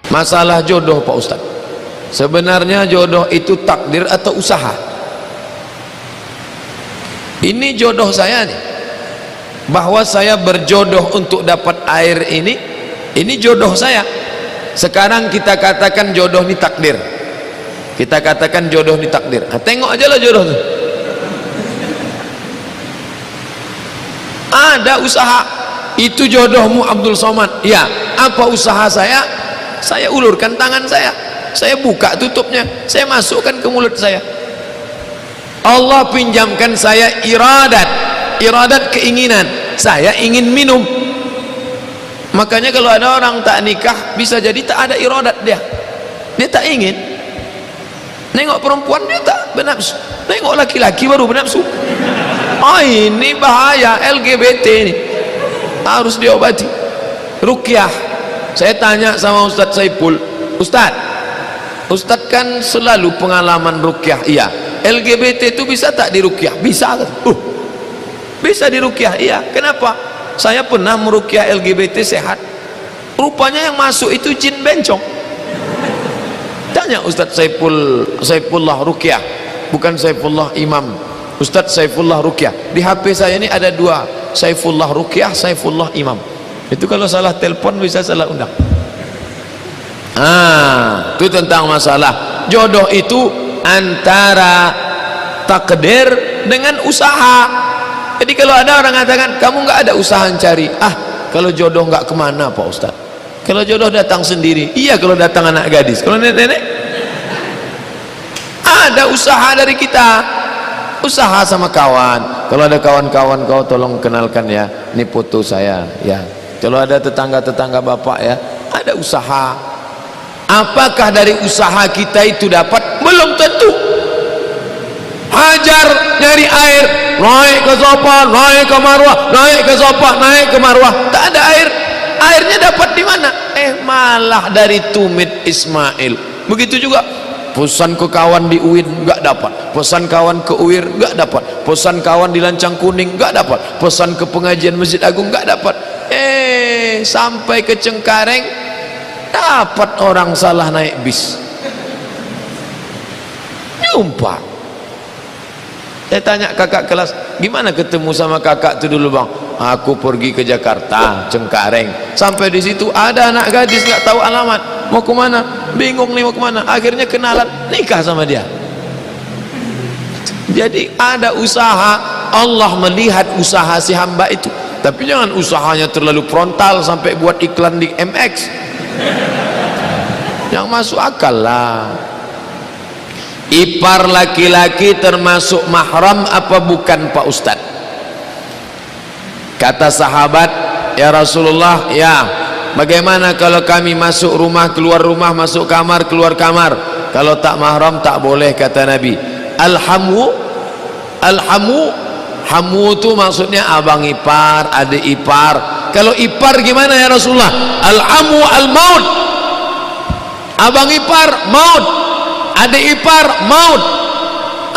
Masalah jodoh Pak Ustaz, sebenarnya jodoh itu takdir atau usaha? Ini jodoh saya nih, bahwa saya berjodoh untuk dapat air ini jodoh saya. Sekarang kita katakan jodoh ini takdir, kita katakan jodoh ini takdir. Nah, tengok aja lah jodoh tuh. Ada usaha, itu jodohmu Abdul Somad. Ya, apa usaha saya? Saya ulurkan tangan saya buka tutupnya, saya masukkan ke mulut saya. Allah pinjamkan saya iradat keinginan, saya ingin minum. Makanya kalau ada orang tak nikah, bisa jadi tak ada iradat, dia tak ingin. Nengok perempuan dia tak bernafsu, nengok laki-laki baru bernafsu. Oh, ini bahaya, LGBT ini harus diobati. Ruqyah. Saya tanya sama Ustadz Saiful, Ustadz kan selalu pengalaman ruqyah. Iya, LGBT itu bisa tak diruqyah? Bisa. Bisa diruqyah. Iya. Kenapa? Saya pernah meruqyah LGBT sehat. Rupanya yang masuk itu jin bencong. Tanya Ustadz Saifullah Ruqyah, bukan Saifullah Imam. Ustadz Saifullah Ruqyah. Di HP saya ini ada dua, Saifullah Ruqyah, Saifullah Imam. Itu kalau salah telepon bisa salah undang. Itu tentang masalah jodoh itu antara takdir dengan usaha. Jadi kalau ada orang mengatakan kamu nggak ada usaha cari, kalau jodoh nggak kemana Pak Ustaz? Kalau jodoh datang sendiri. Iya, kalau datang anak gadis. Kalau nenek-nenek ada usaha dari kita, usaha sama kawan. Kalau ada kawan-kawan kau tolong kenalkan ya, ini foto saya ya. Kalau ada tetangga-tetangga bapak ya, ada usaha. Apakah dari usaha kita itu dapat? Belum tentu. Hajar nyari air, naik ke Zopa, naik ke Marwah, naik ke Zopa, naik ke Marwah, tak ada air. Airnya dapat di mana? Malah dari tumit Ismail. Begitu juga pesan ke kawan di UIN nggak dapat, pesan kawan ke UIR nggak dapat, pesan kawan di Lancang Kuning nggak dapat, pesan ke pengajian Masjid Agung nggak dapat. Sampai ke Cengkareng dapat orang salah naik bis. Jumpa. Saya tanya kakak kelas, gimana ketemu sama kakak itu dulu bang? Aku pergi ke Jakarta, Cengkareng. Sampai di situ ada anak gadis nggak tahu alamat, mau kemana? Bingung nih mau kemana? Akhirnya kenalan, nikah sama dia. Jadi ada usaha, Allah melihat usaha si hamba itu. Tapi jangan usahanya terlalu frontal sampai buat iklan di MX. Yang masuk akal lah. Ipar laki-laki termasuk mahram apa bukan Pak Ustadz? Kata sahabat, ya Rasulullah, ya bagaimana kalau kami masuk rumah, keluar rumah, masuk kamar, keluar kamar? Kalau tak mahram tak boleh, kata Nabi. Hamu itu maksudnya abang ipar, adik ipar. Kalau ipar gimana ya Rasulullah? Al-hamu al-maut. Abang ipar maut, adik ipar maut.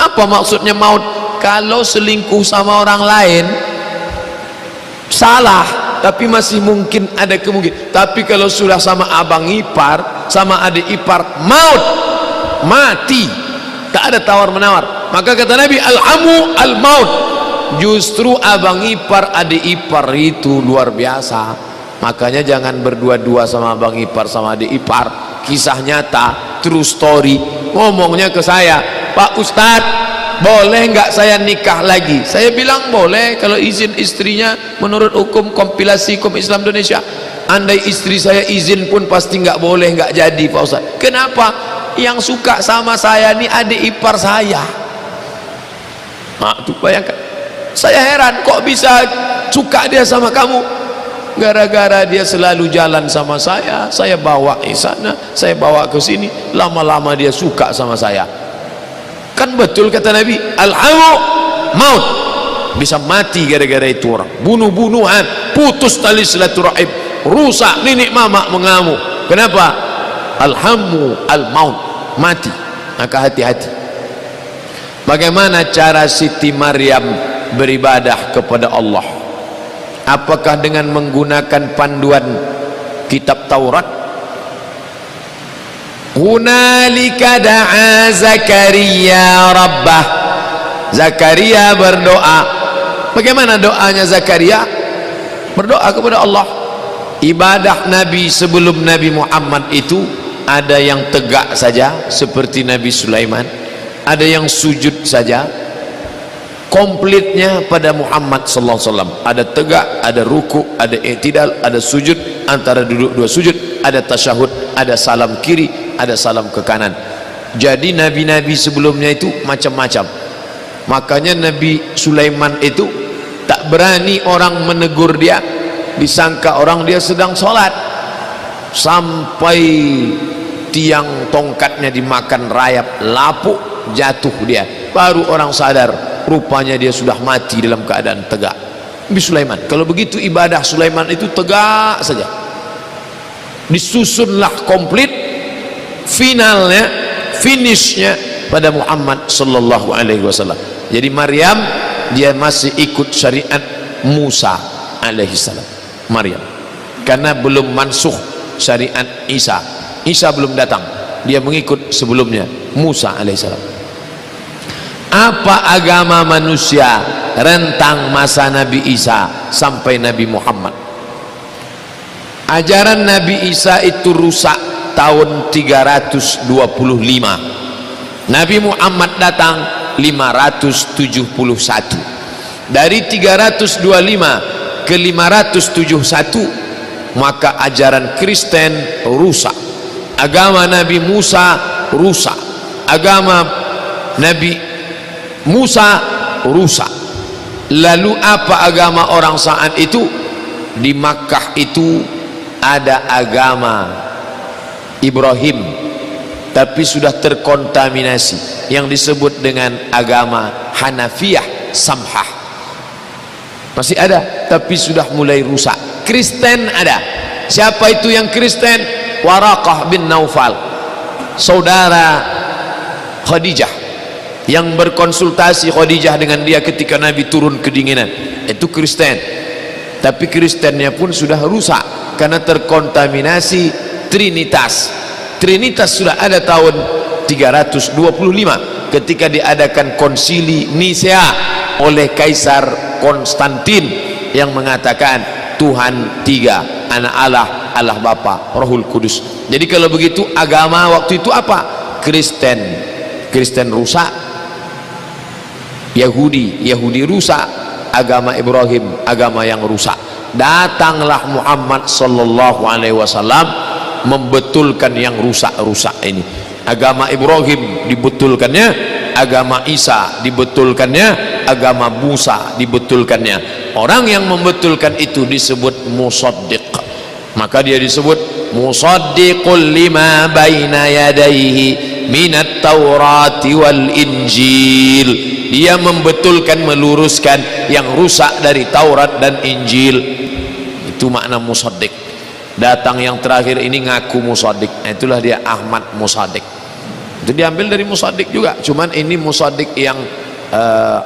Apa maksudnya maut? Kalau selingkuh sama orang lain salah, tapi masih mungkin ada kemungkinan. Tapi kalau sudah sama abang ipar, sama adik ipar, maut, mati, tak ada tawar menawar. Maka kata Nabi, al-hamu al-maut. Justru abang ipar, adik ipar itu luar biasa. Makanya jangan berdua-dua sama abang ipar sama adik ipar. Kisah nyata, true story. Ngomongnya ke saya, Pak Ustadz, boleh nggak saya nikah lagi? Saya bilang boleh kalau izin istrinya menurut hukum kompilasi hukum Islam Indonesia. Andai istri saya izin pun pasti nggak boleh, nggak jadi Pak Ustadz. Kenapa? Yang suka sama saya ini adik ipar saya. Tuh bayangkan. Saya heran kok bisa suka dia sama kamu. Gara-gara dia selalu jalan sama saya bawa ke sana, saya bawa ke sini, lama-lama dia suka sama saya. Kan betul kata Nabi, al-hamu maut. Bisa mati gara-gara itu orang. Bunuh-bunuhan, putus tali silaturahim, rusak nenek mama mengamuk. Kenapa? Al-hamu al-maut, mati. Maka hati-hati. Bagaimana cara Siti Maryam beribadah kepada Allah? Apakah dengan menggunakan panduan kitab Taurat? hunalika da'a Zakaria rabbah. Zakaria berdoa. Bagaimana doanya Zakaria? Berdoa kepada Allah. Ibadah Nabi sebelum Nabi Muhammad itu ada yang tegak saja seperti Nabi Sulaiman, ada yang sujud saja. Komplitnya pada Muhammad sallallahu alaihi wasallam, ada tegak, ada ruku, ada i'tidal, ada sujud, antara duduk dua sujud, ada tasyahud, ada salam kiri, ada salam ke kanan. Jadi nabi-nabi sebelumnya itu macam-macam. Makanya Nabi Sulaiman itu tak berani orang menegur dia, disangka orang dia sedang sholat, sampai tiang tongkatnya dimakan rayap, lapuk, jatuh dia, baru orang sadar rupanya dia sudah mati dalam keadaan tegak. Nabi Sulaiman, kalau begitu ibadah Sulaiman itu tegak saja, disusunlah komplit, finalnya, finishnya pada Muhammad sallallahu alaihi wasallam. Jadi Maryam dia masih ikut syariat Musa alaihi salam, Maryam, karena belum mansuh syariat Isa. Isa belum datang, dia mengikut sebelumnya Musa alaihi salam. Apa agama manusia rentang masa Nabi Isa sampai Nabi Muhammad? Ajaran Nabi Isa itu rusak tahun 325. Nabi Muhammad datang 571. Dari 325 ke 571 maka ajaran Kristen rusak, agama Nabi Musa rusak, agama Nabi Musa rusak. Lalu apa agama orang saat itu? Di Makkah itu ada agama Ibrahim, tapi sudah terkontaminasi yang disebut dengan agama Hanafiyah Samhah. Masih ada, tapi sudah mulai rusak. Kristen ada. Siapa itu yang Kristen? Waraqah bin Naufal, saudara Khadijah, yang berkonsultasi Khadijah dengan dia ketika Nabi turun kedinginan. Itu Kristen, tapi Kristennya pun sudah rusak karena terkontaminasi Trinitas. Trinitas sudah ada tahun 325 ketika diadakan konsili Nisea oleh Kaisar Konstantin yang mengatakan Tuhan tiga, anak Allah, Allah Bapa, Rohul Kudus. Jadi kalau begitu agama waktu itu apa? Kristen. Kristen rusak, Yahudi rusak, agama Ibrahim agama yang rusak. Datanglah Muhammad sallallahu alaihi wasallam membetulkan yang rusak-rusak ini. Agama Ibrahim dibetulkannya, agama Isa dibetulkannya, agama Musa dibetulkannya. Orang yang membetulkan itu disebut musaddiq, maka dia disebut musaddiqul lima baina yadayhi minat Taurati wal Injil. Dia membetulkan, meluruskan yang rusak dari Taurat dan Injil. Itu makna musaddiq. Datang yang terakhir ini ngaku musaddiq, itulah dia Ahmad Musaddiq. Itu diambil dari musaddiq juga, cuman ini musaddiq yang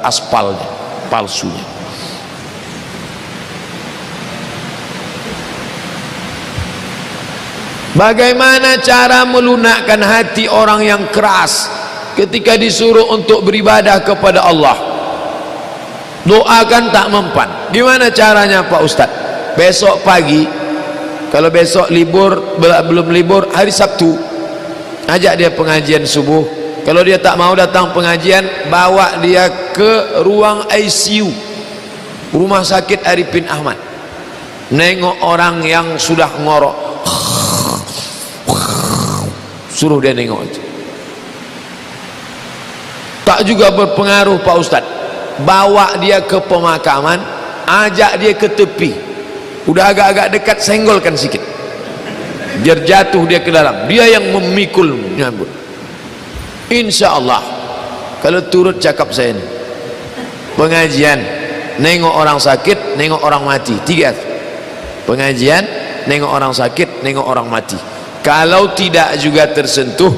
aspalnya, palsunya. Bagaimana cara melunakkan hati orang yang keras ketika disuruh untuk beribadah kepada Allah? Doakan tak mempan. Gimana caranya Pak Ustadz? Besok pagi, kalau besok libur, belum libur, hari Sabtu, ajak dia pengajian subuh. Kalau dia tak mau datang pengajian, bawa dia ke ruang ICU Rumah Sakit Arifin Ahmad. Nengok orang yang sudah ngorok, suruh dia nengok itu. Tak juga berpengaruh Pak Ustadz. Bawa dia ke pemakaman, ajak dia ke tepi, udah agak-agak dekat, senggolkan sikit, biar jatuh dia ke dalam. Dia yang memikul nyambut. Insya Allah kalau turut cakap saya ini, pengajian nengok orang sakit, nengok orang mati, 3. Pengajian nengok orang sakit, nengok orang mati. Kalau tidak juga tersentuh,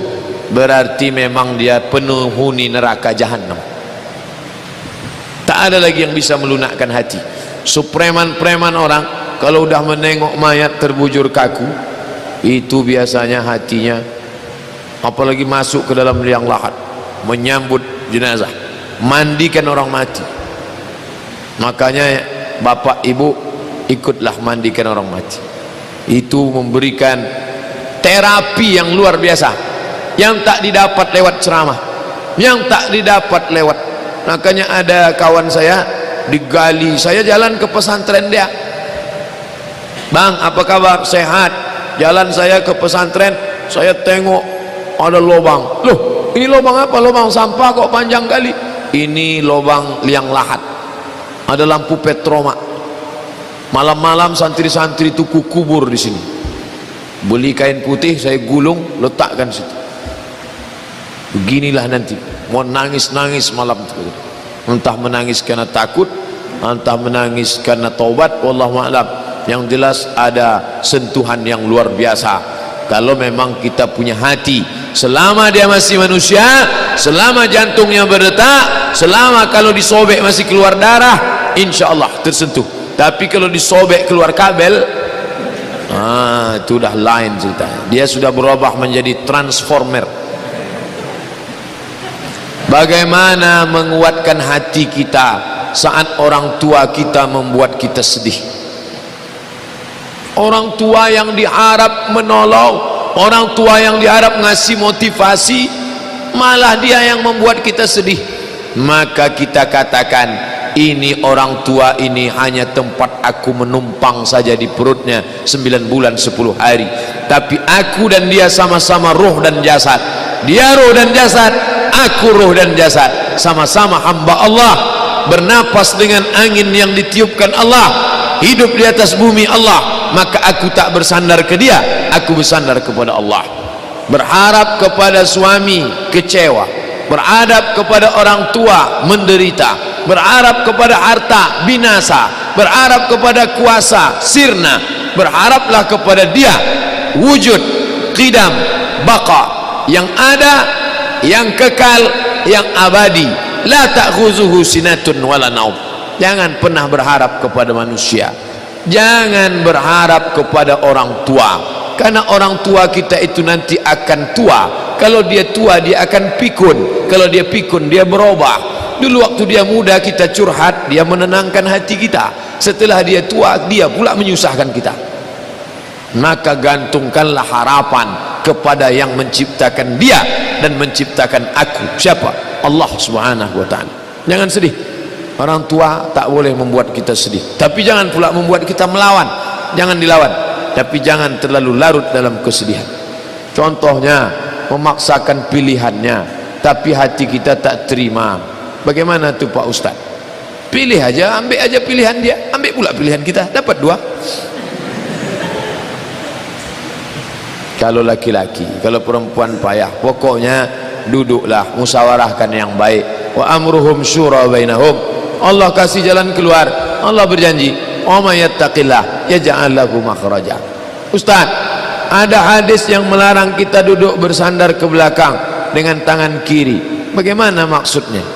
berarti memang dia penghuni neraka jahanam. Tak ada lagi yang bisa melunakkan hati. Preman-preman orang kalau udah menengok mayat terbujur kaku, itu biasanya hatinya apalagi masuk ke dalam liang lahat menyambut jenazah, mandikan orang mati. Makanya bapak ibu ikutlah mandikan orang mati. Itu memberikan terapi yang luar biasa, yang tak didapat lewat ceramah, yang tak didapat lewat. Makanya ada kawan saya digali, saya jalan ke pesantren dia, bang apa kabar, sehat? Jalan saya ke pesantren, saya tengok ada lubang. Loh, ini lubang apa? Lubang sampah kok panjang kali. Ini lubang liang lahat, ada lampu petroma. Malam-malam santri-santri itu kubur di sini. Beli kain putih, saya gulung, letakkan situ. Beginilah nanti mau nangis-nangis malam itu, entah menangis karena takut, entah menangis karena taubat, wallahu a'lam. Yang jelas ada sentuhan yang luar biasa kalau memang kita punya hati. Selama dia masih manusia, selama jantungnya berdetak, selama kalau disobek masih keluar darah, insya Allah tersentuh. Tapi kalau disobek keluar kabel, itu udah lain cerita. Dia sudah berubah menjadi transformer. Bagaimana menguatkan hati kita saat orang tua kita membuat kita sedih? Orang tua yang diharap menolong, orang tua yang diharap ngasih motivasi, malah dia yang membuat kita sedih. Maka kita katakan, ini orang tua ini hanya tempat aku menumpang saja di perutnya 9 bulan 10 hari. Tapi aku dan dia sama-sama roh dan jasad. Dia roh dan jasad, aku roh dan jasad, sama-sama hamba Allah, bernapas dengan angin yang ditiupkan Allah, hidup di atas bumi Allah. Maka aku tak bersandar ke dia, aku bersandar kepada Allah. Berharap kepada suami kecewa, berharap kepada orang tua menderita, berharap kepada harta binasa, berharap kepada kuasa sirna. Berharaplah kepada dia wujud, qidam, baqa, yang ada, yang kekal, yang abadi. La ta'khuzuhu sinatun wala naum. Jangan pernah berharap kepada manusia, jangan berharap kepada orang tua, karena orang tua kita itu nanti akan tua. Kalau dia tua dia akan pikun, kalau dia pikun dia berubah. Dulu waktu dia muda kita curhat, dia menenangkan hati kita. Setelah dia tua dia pula menyusahkan kita. Maka gantungkanlah harapan kepada yang menciptakan dia dan menciptakan aku. Siapa? Allah subhanahu wa ta'ala. Jangan sedih. Orang tua tak boleh membuat kita sedih, tapi jangan pula membuat kita melawan. Jangan dilawan, tapi jangan terlalu larut dalam kesedihan. Contohnya memaksakan pilihannya, tapi hati kita tak terima. Bagaimana tuh Pak Ustaz? Pilih aja, ambil aja pilihan dia, ambil pula pilihan kita, dapat dua. Kalau laki-laki, kalau perempuan payah, pokoknya duduklah, musyawarahkan yang baik. Wa amruhum syura bainahum. Allah kasih jalan keluar. Allah berjanji, "Wa may yattaqillah yaj'al lahu makhraja." Ustaz, ada hadis yang melarang kita duduk bersandar ke belakang dengan tangan kiri. Bagaimana maksudnya?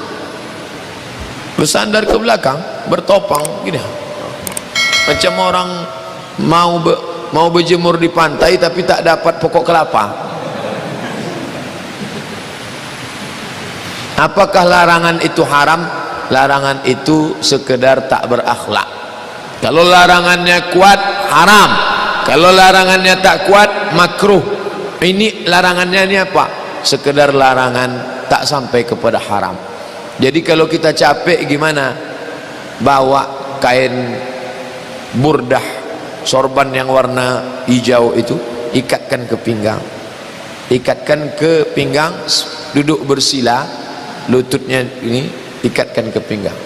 Bersandar ke belakang, bertopang gini. Macam orang mau berjemur di pantai tapi tak dapat pokok kelapa. Apakah larangan itu haram? Larangan itu sekedar tak berakhlak. Kalau larangannya kuat, haram. Kalau larangannya tak kuat, makruh. Ini larangannya ini apa? Sekedar larangan, tak sampai kepada haram. Jadi kalau kita capek gimana? Bawa kain burdah sorban yang warna hijau itu, ikatkan ke pinggang, ikatkan ke pinggang, duduk bersila, lututnya ini ikatkan ke pinggang.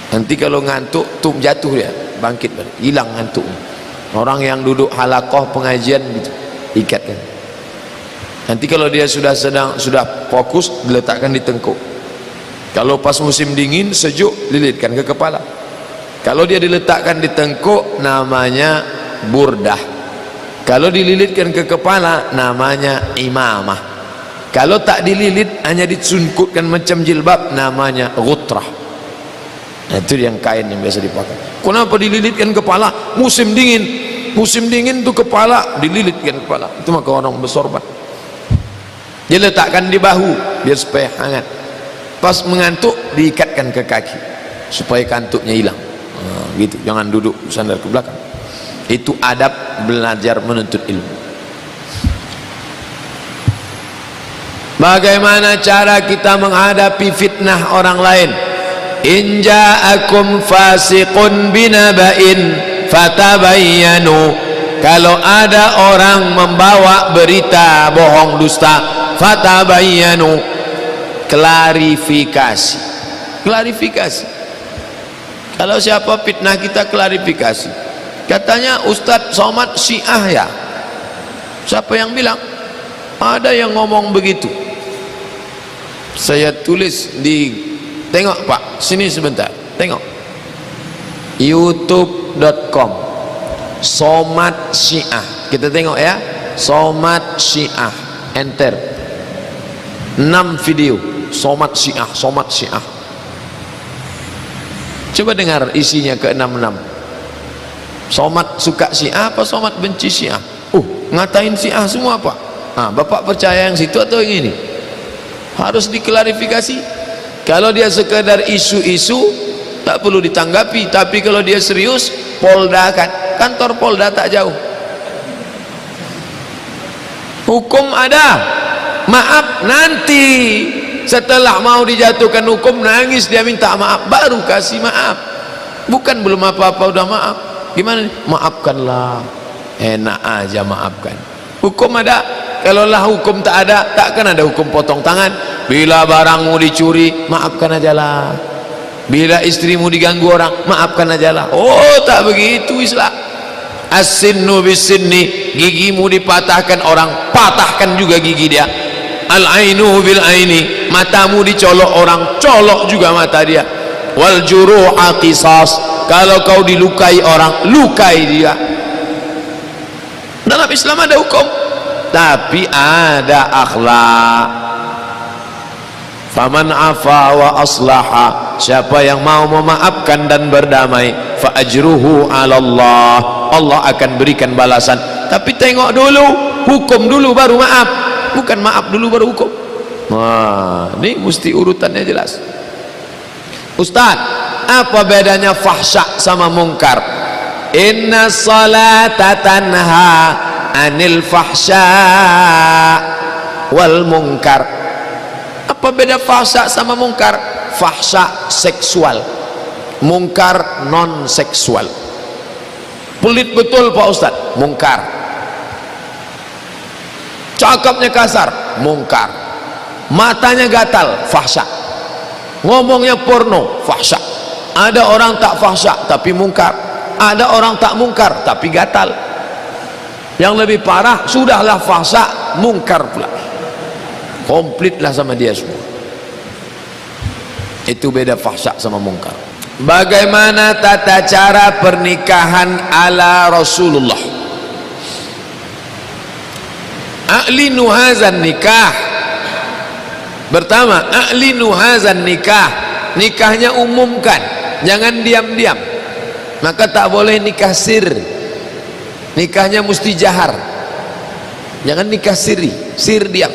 Nanti kalau ngantuk tuh jatuh dia, bangkit balik, hilang ngantuk. Orang yang duduk halakoh pengajian gitu, ikatkan. Nanti kalau dia sudah fokus, diletakkan di tengkuk. Kalau pas musim dingin sejuk, lilitkan ke kepala. Kalau dia diletakkan di tengkuk, namanya burdah. Kalau dililitkan ke kepala, namanya imamah. Kalau tak dililit, hanya disungkutkan macam jilbab, namanya ghutrah. Nah, itu yang kain yang biasa dipakai. Kenapa dililitkan kepala? Musim dingin. Musim dingin itu kepala dililitkan kepala. Itu maka orang bersorban. Dia letakkan di bahu biar supaya hangat. Pas mengantuk diikatkan ke kaki supaya kantuknya hilang. Gitu, jangan duduk sandar ke belakang. Itu adab belajar menuntut ilmu. Bagaimana cara kita menghadapi fitnah orang lain? In ja'akum fasiqun binaba'in fatabayyanu. Kalau ada orang membawa berita bohong dusta, fatabayyanu, klarifikasi. Klarifikasi. Kalau siapa fitnah kita, klarifikasi. Katanya Ustadz Somad Syiah ya. Siapa yang bilang? Ada yang ngomong begitu. Saya tulis di, tengok Pak, sini sebentar, tengok youtube.com Somad Syiah, kita tengok ya, Somad Syiah, enter 6 video Somad Syiah, Somad Syiah. Coba dengar isinya ke 66. Somad suka Syiah apa Somad benci Syiah? Ngatain Syiah semua Pak. Bapak percaya yang situ atau yang ini? Harus diklarifikasi. Kalau dia sekadar isu-isu tak perlu ditanggapi, tapi kalau dia serius, Polda kan, kantor Polda tak jauh. Hukum ada, maaf nanti setelah mau dijatuhkan hukum, nangis dia minta maaf, baru kasih maaf. Bukan belum apa-apa udah maaf. Gimana? Maafkanlah, enak aja maafkan. Hukum ada. Kalaulah hukum tak ada, takkan ada hukum potong tangan. Bila barangmu dicuri, maafkan ajalah. Bila istrimu diganggu orang, maafkan ajalah. Oh, tak begitu Islam. As-sinnu bis-sinni, gigimu dipatahkan orang, patahkan juga gigi dia. Al-ainu bil-aini, matamu dicolok orang, colok juga mata dia. Wal juruha qisas, kalau kau dilukai orang, lukai dia. Dalam Islam ada hukum, tapi ada akhlak. Faman afa wa aslaha, siapa yang mau memaafkan dan berdamai, fa ajruhu 'ala Allah, Allah akan berikan balasan. Tapi tengok dulu, hukum dulu baru maaf, bukan maaf dulu baru hukum. Wah, ini mesti urutannya jelas. Ustaz, apa bedanya fahsya sama mungkar? Inna salata tanha anil fahsya wal munkar. Apa beda fahsya sama mungkar? Fahsya seksual, mungkar non seksual. Pelit betul Pak Ustaz, mungkar. Cakapnya kasar, mungkar. Matanya gatal, fahsya. Ngomongnya porno, fahsya. Ada orang tak fahsya tapi mungkar, ada orang tak mungkar tapi gatal. Yang lebih parah, sudahlah fahsya, mungkar pula, komplitlah sama dia semua. Itu beda fahsya sama mungkar. Bagaimana tata cara pernikahan ala Rasulullah? A'linu hazan nikah. Pertama, a'linu hazan nikah, nikahnya umumkan, jangan diam-diam. Maka tak boleh nikah sir, nikahnya mesti jahar. Jangan nikah siri, sir diam,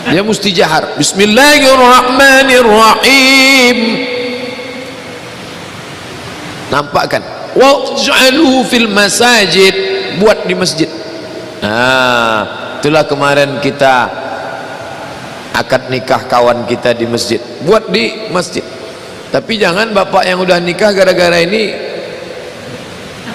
dia mesti jahar. Bismillahirrahmanirrahim. Nampakkan. Waj'aluhu fil masajid, buat di masjid. Itulah kemarin kita akad nikah kawan kita di masjid, buat di masjid. Tapi jangan bapak yang udah nikah gara-gara ini,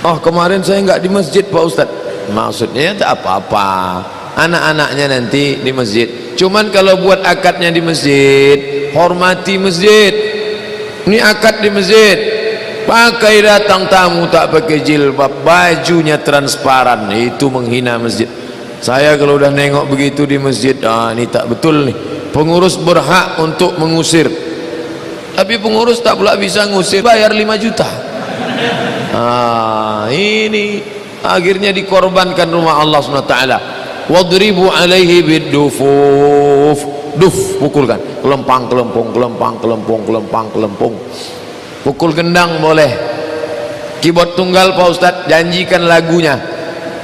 oh kemarin saya nggak di masjid Pak Ustadz. Maksudnya tak apa-apa, anak-anaknya nanti di masjid. Cuman kalau buat akadnya di masjid, hormati masjid. Ini akad di masjid, pakai datang tamu tak pakai jilbab, bajunya transparan, itu menghina masjid. Saya kalau udah nengok begitu di masjid, ini tak betul nih. Pengurus berhak untuk mengusir, tapi pengurus tak pula bisa ngusir, bayar 5 juta. Ini akhirnya dikorbankan rumah Allah SWT. Wadribu alaihi bidufuf, duf, pukulkan, kelempang kelempung, kelempang kelempung, kelempang kelempung. Pukul gendang boleh, keyboard tunggal Pak Ustadz, janjikan lagunya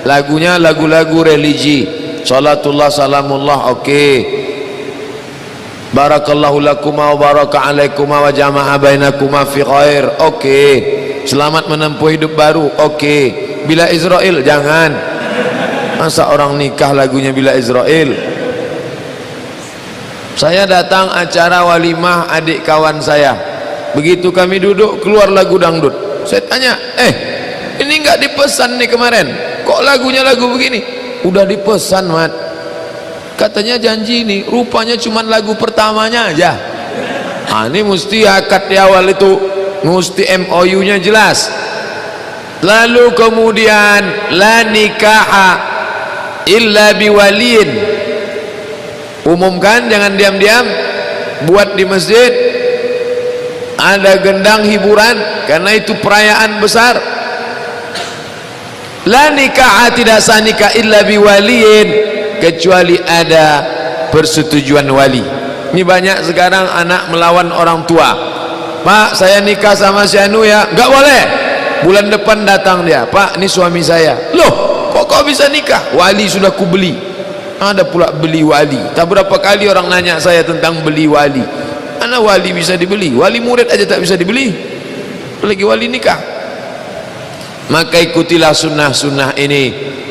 lagu-lagu religi, salatullah salamullah, oke. Barakallahu lakuma wa baraka alaikuma wa jama'a bainakuma fi khair, oke. Selamat menempuh hidup baru, oke. Bila Israel, jangan. Masa orang nikah lagunya Bila Israel? Saya datang acara walimah adik kawan saya, begitu kami duduk keluar lagu dangdut. Saya tanya, ini enggak dipesan nih kemarin, kok lagunya lagu begini? Udah dipesan, Mat. Katanya janji nih, rupanya cuma lagu pertamanya aja. Ini mesti akad di awal itu, mesti MOU nya jelas. Lalu kemudian la nikaha illa biwaliin, umumkan, jangan diam-diam. Buat di masjid ada gendang hiburan, karena itu perayaan besar. La nikah, tidak sah nikah illa biwaliin, kecuali ada persetujuan wali. Ini banyak sekarang anak melawan orang tua. Pak, saya nikah sama si Anu ya. Enggak boleh. Bulan depan datang dia, Pak, ini suami saya. Loh, kok kau bisa nikah? Wali sudah kubeli. Ada pula beli wali. Tak berapa kali orang nanya saya tentang beli wali. Mana wali bisa dibeli? Wali murid aja tak bisa dibeli, apalagi wali nikah. Maka ikutilah sunnah-sunnah ini.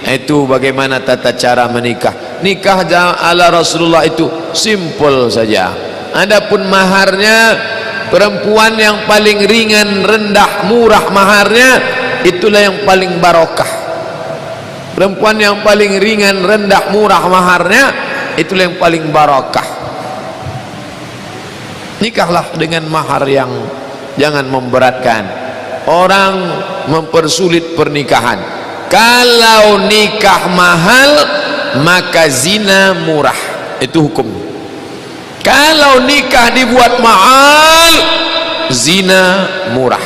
Itu bagaimana tata cara menikah. Nikah ala Rasulullah itu simple saja. Adapun maharnya, perempuan yang paling ringan, rendah, murah maharnya, itulah yang paling barokah. Perempuan yang paling ringan, rendah, murah maharnya, itulah yang paling barokah. Nikahlah dengan mahar yang jangan memberatkan. Orang mempersulit pernikahan. Kalau nikah mahal, maka zina murah. Itu hukum. Kalau nikah dibuat mahal, zina murah.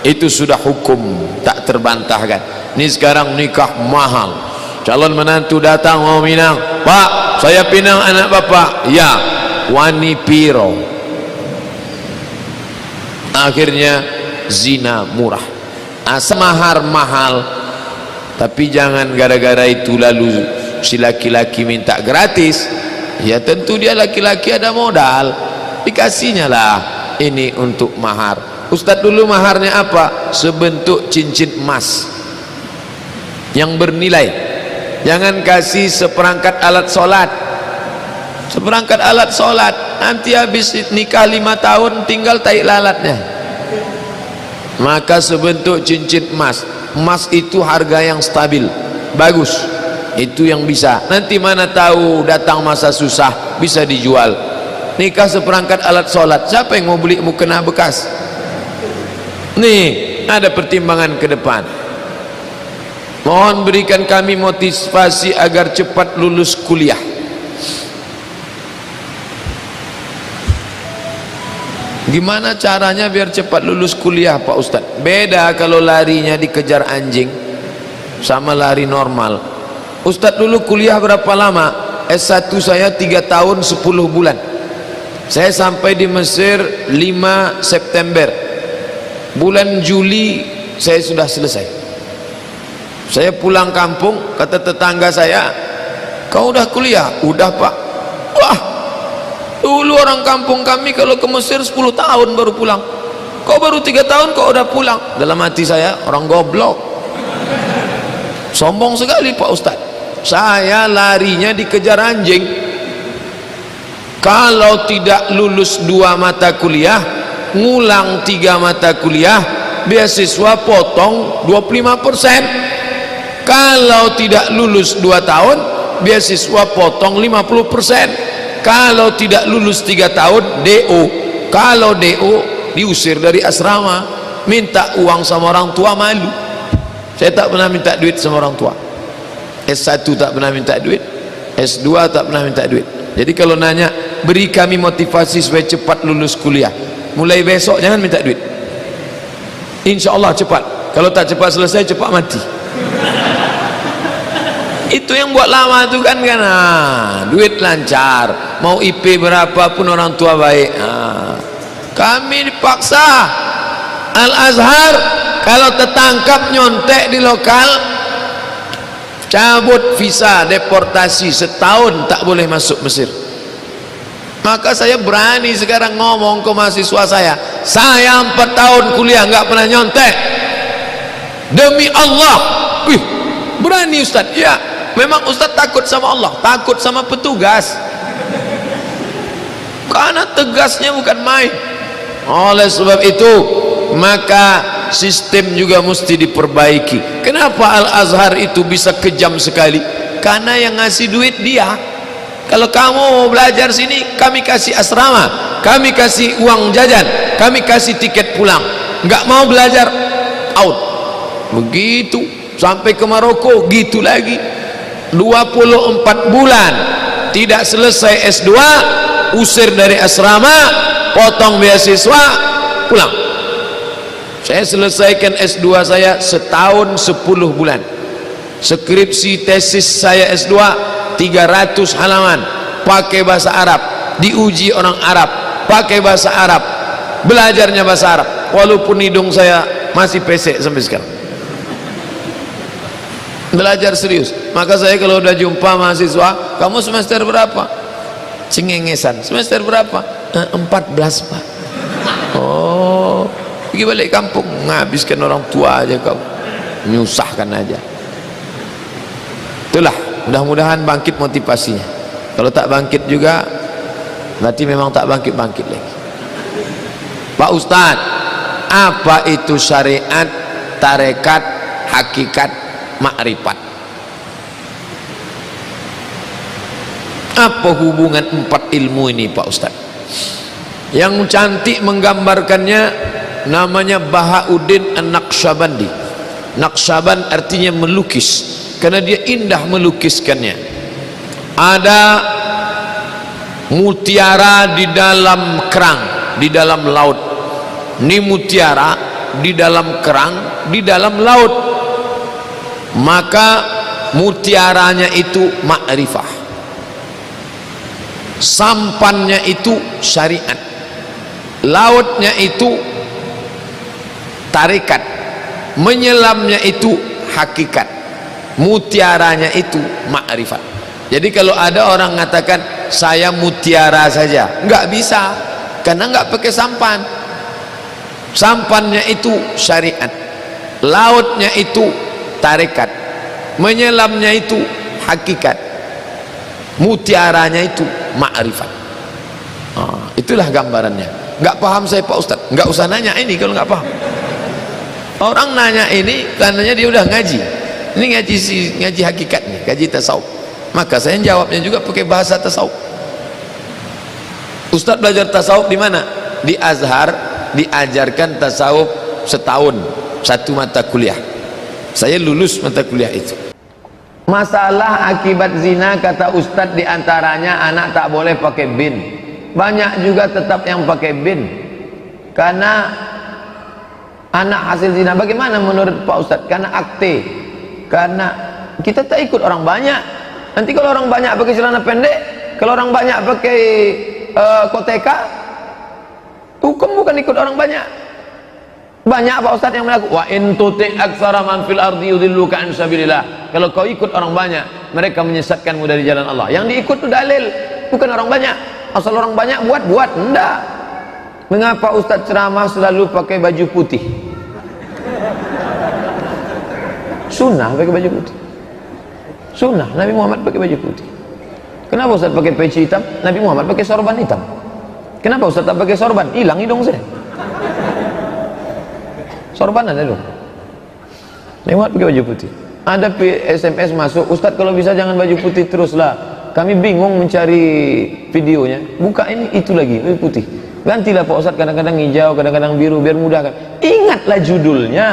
Itu sudah hukum, tak terbantahkan. Ini sekarang nikah mahal, calon menantu datang mau minang, Pak, saya pinang anak bapak. Ya, wani piro. Akhirnya zina murah. Asal mahar mahal, tapi jangan gara-gara itu lalu si laki-laki minta gratis. Ya tentu dia laki-laki ada modal, dikasihnya lah ini untuk mahar. Ustadz dulu maharnya apa? Sebentuk cincin emas yang bernilai. Jangan kasih seperangkat alat sholat. Seperangkat alat sholat, nanti habis nikah 5 tahun tinggal tai lalatnya. Maka sebentuk cincin emas. Emas itu harga yang stabil, bagus. Itu yang bisa. Nanti mana tahu datang masa susah, bisa dijual. Nikah seperangkat alat sholat, siapa yang mau beli mukena bekas? Nih, ada pertimbangan ke depan. Mohon berikan kami motivasi agar cepat lulus kuliah. Gimana caranya biar cepat lulus kuliah, Pak Ustadz? Beda kalau larinya dikejar anjing sama lari normal. Ustadz dulu kuliah berapa lama? S1 saya 3 tahun 10 bulan. Saya sampai di Mesir 5 September. Bulan Juli saya sudah selesai. Saya pulang kampung, kata tetangga saya, kau udah kuliah? Udah, Pak. Wah, dulu orang kampung kami kalau ke Mesir 10 tahun baru pulang. Kau baru 3 tahun kau udah pulang. Dalam hati saya, orang goblok, sombong sekali Pak Ustadz. Saya larinya dikejar anjing. Kalau tidak lulus 2 mata kuliah, ngulang 3 mata kuliah, beasiswa potong 25%. Kalau tidak lulus 2 tahun, beasiswa potong 50%. Kalau tidak lulus 3 tahun, DO. Kalau DO, diusir dari asrama. Minta uang sama orang tua, malu. Saya tak pernah minta duit sama orang tua. S1 tak pernah minta duit, S2 tak pernah minta duit. Jadi kalau nanya, beri kami motivasi supaya cepat lulus kuliah, mulai besok jangan minta duit. Insya Allah cepat. Kalau tak cepat selesai, cepat mati. Itu yang buat lama itu kan, duit lancar, mau IP berapapun orang tua baik. Kami dipaksa. Al-Azhar kalau tertangkap nyontek di lokal, cabut visa deportasi, setahun tak boleh masuk Mesir. Maka saya berani sekarang ngomong ke mahasiswa saya 4 tahun kuliah nggak pernah nyontek, demi Allah. Wih, berani Ustaz. Ya, memang Ustaz takut sama Allah, takut sama petugas, karena tegasnya bukan main. Oleh sebab itu maka sistem juga mesti diperbaiki. Kenapa Al-Azhar itu bisa kejam sekali? Karena yang ngasih duit dia. Kalau kamu mau belajar sini, kami kasih asrama, kami kasih uang jajan, kami kasih tiket pulang. Nggak mau belajar, out. Begitu sampai ke Maroko, gitu lagi. 24 bulan tidak selesai S2, usir dari asrama, potong beasiswa, pulang. Saya selesaikan S2 saya setahun 10 bulan. Skripsi tesis saya S2 300 halaman, pakai bahasa Arab, diuji orang Arab, pakai bahasa Arab, belajarnya bahasa Arab, walaupun hidung saya masih pesek sampai sekarang. Belajar serius. Maka saya kalau udah jumpa mahasiswa, kamu semester berapa? Cengengesan. Semester berapa? 14 Pak. Oh, pergi balik kampung, menghabiskan orang tua aja kau, menyusahkan aja. Itulah, mudah-mudahan bangkit motivasinya. Kalau tak bangkit juga, berarti memang tak bangkit-bangkit lagi. Pak Ustadz, apa itu syariat, tarekat, hakikat, makrifat? Apa hubungan 4 ilmu ini Pak Ustadz? Yang cantik menggambarkannya namanya Bahauddin An-Naqsyabandi. Naqsyaban artinya melukis, karena dia indah melukiskannya. Ada mutiara di dalam kerang, di dalam laut. Ini mutiara di dalam kerang, di dalam laut. Maka mutiaranya itu makrifah, sampannya itu syariat, lautnya itu tarekat, menyelamnya itu hakikat, mutiaranya itu makrifat. Jadi kalau ada orang mengatakan saya mutiara saja, nggak bisa, karena nggak pakai sampan. Sampannya itu syariat, lautnya itu tarekat, menyelamnya itu hakikat, mutiaranya itu makrifat. Itulah gambarannya. Nggak paham saya Pak Ustadz, nggak usah nanya ini kalau nggak paham. Orang nanya ini karenanya dia udah ngaji. Ini ngaji hakikat nih, ngaji tasawuf. Maka saya jawabnya juga pakai bahasa tasawuf. Ustadz belajar tasawuf di mana? Di Azhar, diajarkan tasawuf setahun, 1 mata kuliah. Saya lulus mata kuliah itu. Masalah akibat zina, kata Ustadz, diantaranya anak tak boleh pakai bin. Banyak juga tetap yang pakai bin, karena anak hasil zina. Bagaimana menurut Pak Ustadz? Karena akte, karena kita tak ikut orang banyak. Nanti kalau orang banyak pakai celana pendek, kalau orang banyak pakai koteka, hukum bukan ikut orang banyak. Banyak Pak Ustadz yang mengaku, wa in tuti' aktsara man fil ardi yudilluka an sabilillah. Kalau kau ikut orang banyak, mereka menyesatkanmu dari jalan Allah. Yang diikut itu dalil, bukan orang banyak. Asal orang banyak buat enggak. Mengapa Ustadz ceramah selalu pakai baju putih? Sunnah pakai baju putih. Sunnah Nabi Muhammad pakai baju putih. Kenapa Ustadz pakai peci hitam? Nabi Muhammad pakai sorban hitam. Kenapa Ustadz tak pakai sorban? Hilang hidung saya. Sorban ada dong. Nabi Muhammad pakai baju putih. Ada SMS masuk, Ustadz kalau bisa jangan baju putih teruslah, kami bingung mencari videonya. Buka ini, itu lagi baju putih. Gantilah Pak Ustadz, kadang-kadang hijau, kadang-kadang biru, biar mudah kan. Ingatlah judulnya.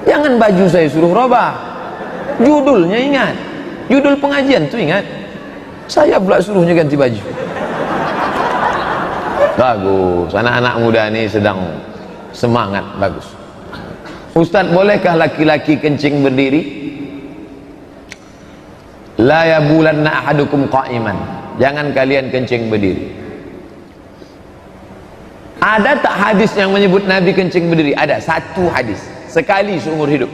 Jangan baju saya suruh robah. Judulnya ingat. Judul pengajian tuh ingat. Saya pula suruhnya ganti baju. Bagus, anak-anak muda ini sedang semangat, bagus. Ustadz, bolehkah laki-laki kencing berdiri? La yabulanna ahadukum qa'iman. Jangan kalian kencing berdiri. Ada tak hadis yang menyebut Nabi kencing berdiri? Ada, 1 hadis, sekali seumur hidup.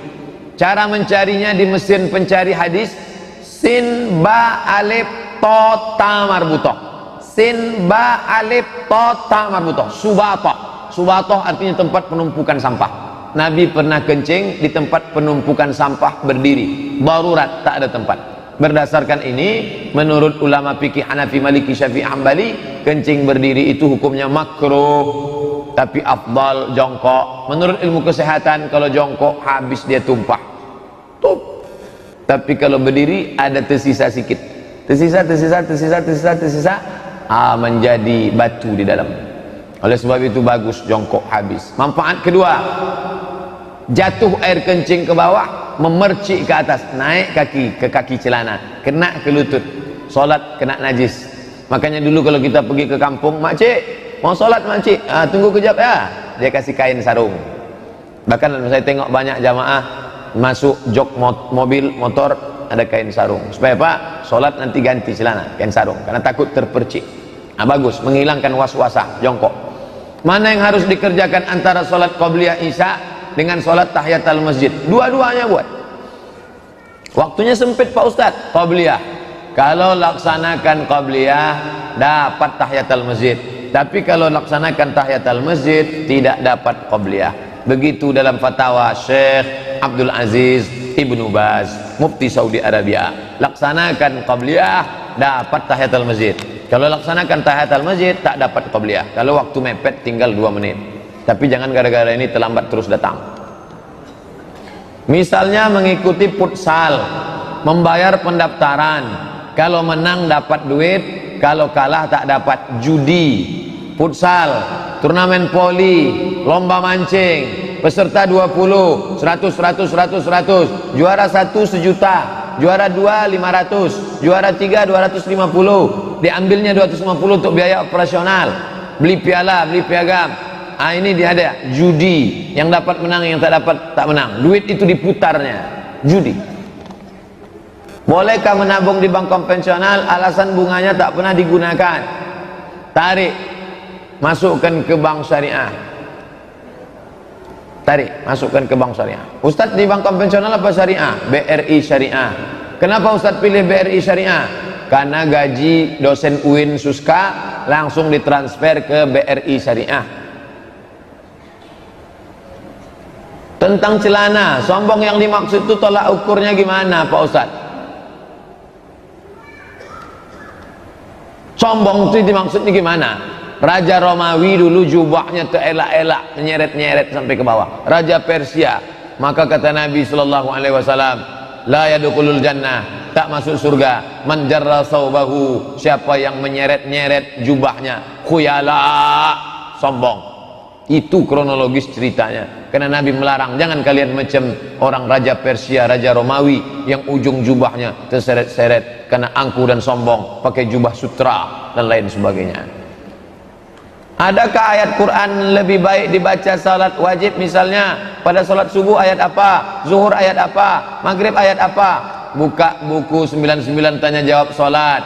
Cara mencarinya di mesin pencari hadis, sin ba alif to ta marbutoh. Sin ba alif to ta marbutoh. Subatoh. Subatoh artinya tempat penumpukan sampah. Nabi pernah kencing di tempat penumpukan sampah berdiri. Darurat, tak ada tempat. Berdasarkan ini, menurut ulama fikih Hanafi, Maliki, Syafi'i, Hambali, kencing berdiri itu hukumnya makruh. Tapi afdal jongkok. Menurut ilmu kesehatan, kalau jongkok habis dia tumpah. Tapi kalau berdiri ada tersisa sedikit. Tersisa, menjadi batu di dalam. Oleh sebab itu bagus jongkok habis. Manfaat kedua, jatuh air kencing ke bawah, memercik ke atas, naik kaki ke kaki celana, kena ke lutut, solat kena najis. Makanya dulu kalau kita pergi ke kampung, makcik mau solat makcik, tunggu kejap ya, dia kasih kain sarung. Bahkan saya tengok banyak jamaah masuk jok mobil motor ada kain sarung, supaya apa? Solat nanti ganti celana, kain sarung, karena takut terpercik. Bagus, menghilangkan was-wasah jongkok. Mana yang harus dikerjakan antara solat qabliyah isya dengan solat tahiyatul masjid? Dua-duanya buat. Waktunya sempit Pak Ustadz. Qabliyah, kalau laksanakan qabliyah dapat tahiyatul masjid, tapi kalau laksanakan tahiyatul masjid tidak dapat qabliyah. Begitu dalam fatwa Syekh Abdul Aziz Ibnu Baz, Mufti Saudi Arabia. Laksanakan qabliyah dapat tahiyatul masjid. Kalau laksanakan tahiyatul masjid tak dapat qabliyah. Kalau waktu mepet tinggal 2 menit. Tapi jangan gara-gara ini terlambat terus datang. Misalnya mengikuti futsal, membayar pendaftaran, kalau menang dapat duit, kalau kalah tak dapat. Judi, futsal, turnamen voli, lomba mancing, peserta 20, 100, juara 1 sejuta, juara 2 500, juara 3 250, diambilnya 250 untuk biaya operasional, beli piala, beli piagam. Ini dia ada judi, yang dapat menang, yang tak dapat tak menang. Duit itu diputarnya, judi. Bolehkah menabung di bank konvensional? Alasan bunganya tak pernah digunakan. Tarik, masukkan ke bank syariah. Tarik, masukkan ke bank syariah. Ustadz, di bank konvensional apa syariah? BRI syariah. Kenapa Ustadz pilih BRI syariah? Karena gaji dosen UIN Suska langsung ditransfer ke BRI syariah. Tentang celana, sombong yang dimaksud itu tolak ukurnya gimana Pak Ustadz? Sombong itu dimaksudnya gimana? Raja Romawi dulu jubahnya terelak-elak, nyeret-nyeret sampai ke bawah. Raja Persia, maka kata Nabi SAW, la yadkhulul jannah, tak masuk surga, man jarra saubahu, siapa yang menyeret-nyeret jubahnya, khuyala, sombong. Itu kronologis ceritanya. Karena Nabi melarang, jangan kalian macam orang Raja Persia, Raja Romawi yang ujung jubahnya terseret-seret karena angkuh dan sombong, pakai jubah sutra dan lain sebagainya. Adakah ayat Quran lebih baik dibaca salat wajib? Misalnya pada salat subuh ayat apa, zuhur ayat apa, maghrib ayat apa? Buka buku 99 tanya jawab salat,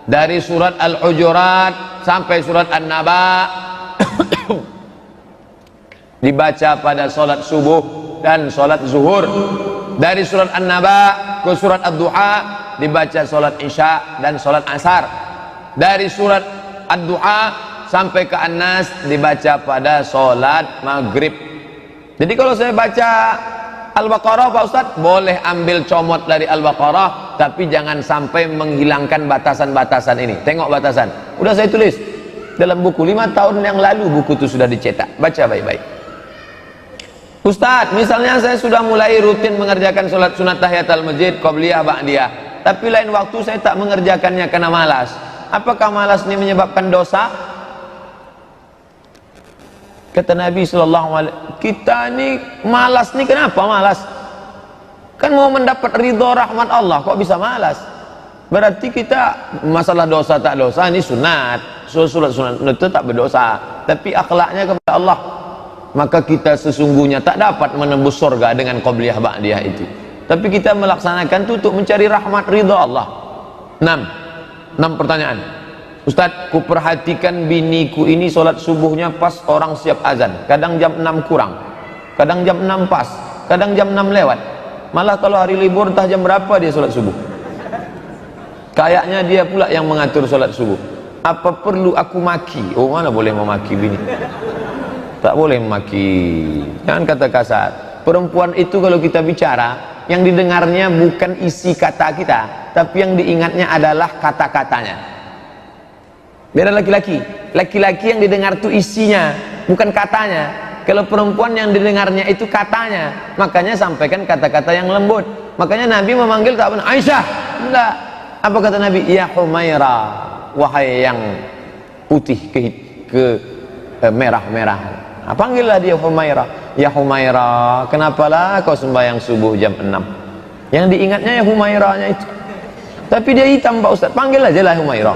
dari surat Al-Hujurat sampai surat An-Naba dibaca pada salat subuh dan salat zuhur. Dari surat An-Naba ke surat Ad-Duha dibaca salat isya dan salat asar. Dari surat Ad-Duha sampai ke An-Nas dibaca pada salat maghrib. Jadi kalau saya baca Al-Baqarah Pak Ustadz, boleh ambil comot dari Al-Baqarah, tapi jangan sampai menghilangkan batasan-batasan ini. Tengok batasan, udah saya tulis dalam buku 5 tahun yang lalu, buku itu sudah dicetak. Baca baik-baik. Ustadz, misalnya saya sudah mulai rutin mengerjakan sholat sunat tahiyatul masjid, qabliyah, ba'diyah, tapi lain waktu saya tak mengerjakannya karena malas. Apakah malas ini menyebabkan dosa? Kata Nabi SAW, kita ini malas nih, kenapa malas? Kan mau mendapat ridho rahmat Allah, kok bisa malas? Berarti kita masalah dosa tak dosa ini sunat. Sholat sunat itu tak berdosa, tapi akhlaknya kepada Allah, maka kita sesungguhnya tak dapat menembus surga dengan qabliyah ba'diyah itu. Tapi kita melaksanakan itu untuk mencari rahmat ridha Allah. 6 pertanyaan. Ustadz, ku perhatikan biniku ini sholat subuhnya pas orang siap azan, kadang jam 6 kurang, kadang jam 6 pas, kadang jam 6 lewat. Malah kalau hari libur entah jam berapa dia sholat subuh. Kayaknya dia pula yang mengatur sholat subuh. Apa perlu aku maki? Oh, mana boleh memaki bini? Tak boleh memaki. Jangan kata kasar. Perempuan itu kalau kita bicara, yang didengarnya bukan isi kata kita, tapi yang diingatnya adalah kata-katanya. Beda laki-laki. Laki-laki yang didengar itu isinya, bukan katanya. Kalau perempuan yang didengarnya itu katanya, makanya sampaikan kata-kata yang lembut. Makanya Nabi memanggil tak pernah Aisyah. Enggak. Apa kata Nabi? Ya Humaira, wahai yang putih ke merah-merah. Panggillah dia Humaira. Ya Humaira, kenapalah kau sembahyang subuh jam 6? Yang diingatnya ya Humairanya itu. Tapi dia hitam Pak Ustaz. Panggil aja lah Humaira.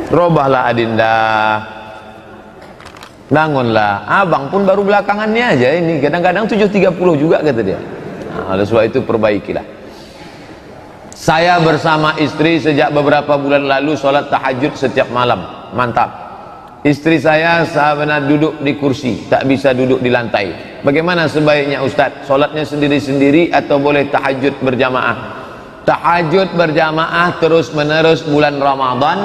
Robahlah Adinda, bangunlah. Abang pun baru belakangannya aja ini. Kadang-kadang 7.30 juga kata dia. Nah, oleh sebab itu perbaikilah. Saya bersama istri sejak beberapa bulan lalu sholat tahajud setiap malam. Mantap. Istri saya benar duduk di kursi, tak bisa duduk di lantai. Bagaimana sebaiknya Ustaz? Sholatnya sendiri-sendiri atau boleh tahajud berjamaah? Tahajud berjamaah terus menerus bulan Ramadan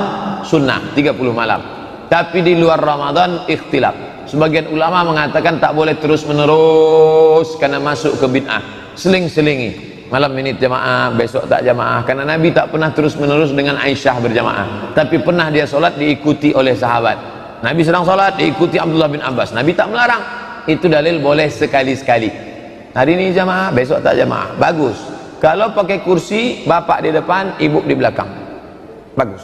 sunnah 30 malam. Tapi di luar Ramadan ikhtilaf. Sebagian ulama mengatakan tak boleh terus menerus karena masuk ke bid'ah. Seling-selingi. Malam ini jamaah, besok tak jamaah. Karena Nabi tak pernah terus menerus dengan Aisyah berjamaah. Tapi pernah dia sholat diikuti oleh sahabat. Nabi sedang sholat diikuti Abdullah bin Abbas. Nabi tak melarang. Itu dalil boleh sekali-sekali. Hari ini jamaah, besok tak jamaah. Bagus. Kalau pakai kursi, bapak di depan, ibu di belakang. Bagus.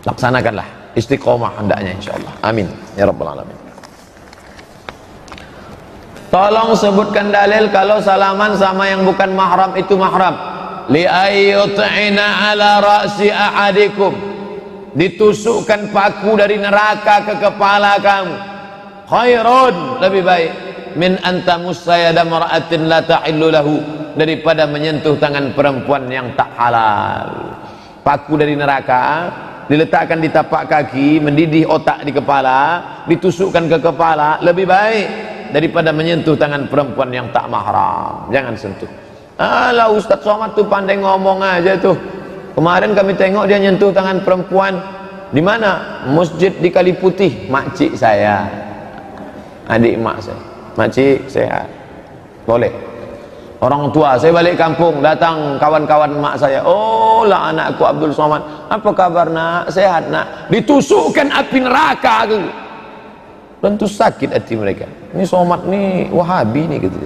Laksanakanlah. Istiqomah hendaknya insyaAllah. Amin. Ya Rabbal Alamin. Tolong sebutkan dalil kalau salaman sama yang bukan mahram itu mahram. Li ayyut'ina ala ra'si ahadikum. Ditusukkan paku dari neraka ke kepala kamu. Khairun, lebih baik min antamussayada mar'atin la ta'illu lahu, daripada menyentuh tangan perempuan yang tak halal. Paku dari neraka diletakkan di tapak kaki, mendidih otak di kepala, ditusukkan ke kepala, lebih baik daripada menyentuh tangan perempuan yang tak mahram. Jangan sentuh. Alah Ustaz Somad tuh pandai ngomong aja tuh. Kemarin kami tengok dia nyentuh tangan perempuan di mana? Masjid di Kali Putih. Makcik saya, adik mak saya. Makcik sehat, boleh. Orang tua saya balik kampung, datang kawan-kawan mak saya. Oh lah anakku Abdul Somad, apa kabar nak? Sehat nak? Ditusukkan api neraka tu. Tentu sakit hati mereka. Ini Somad nih Wahabi nih gitu.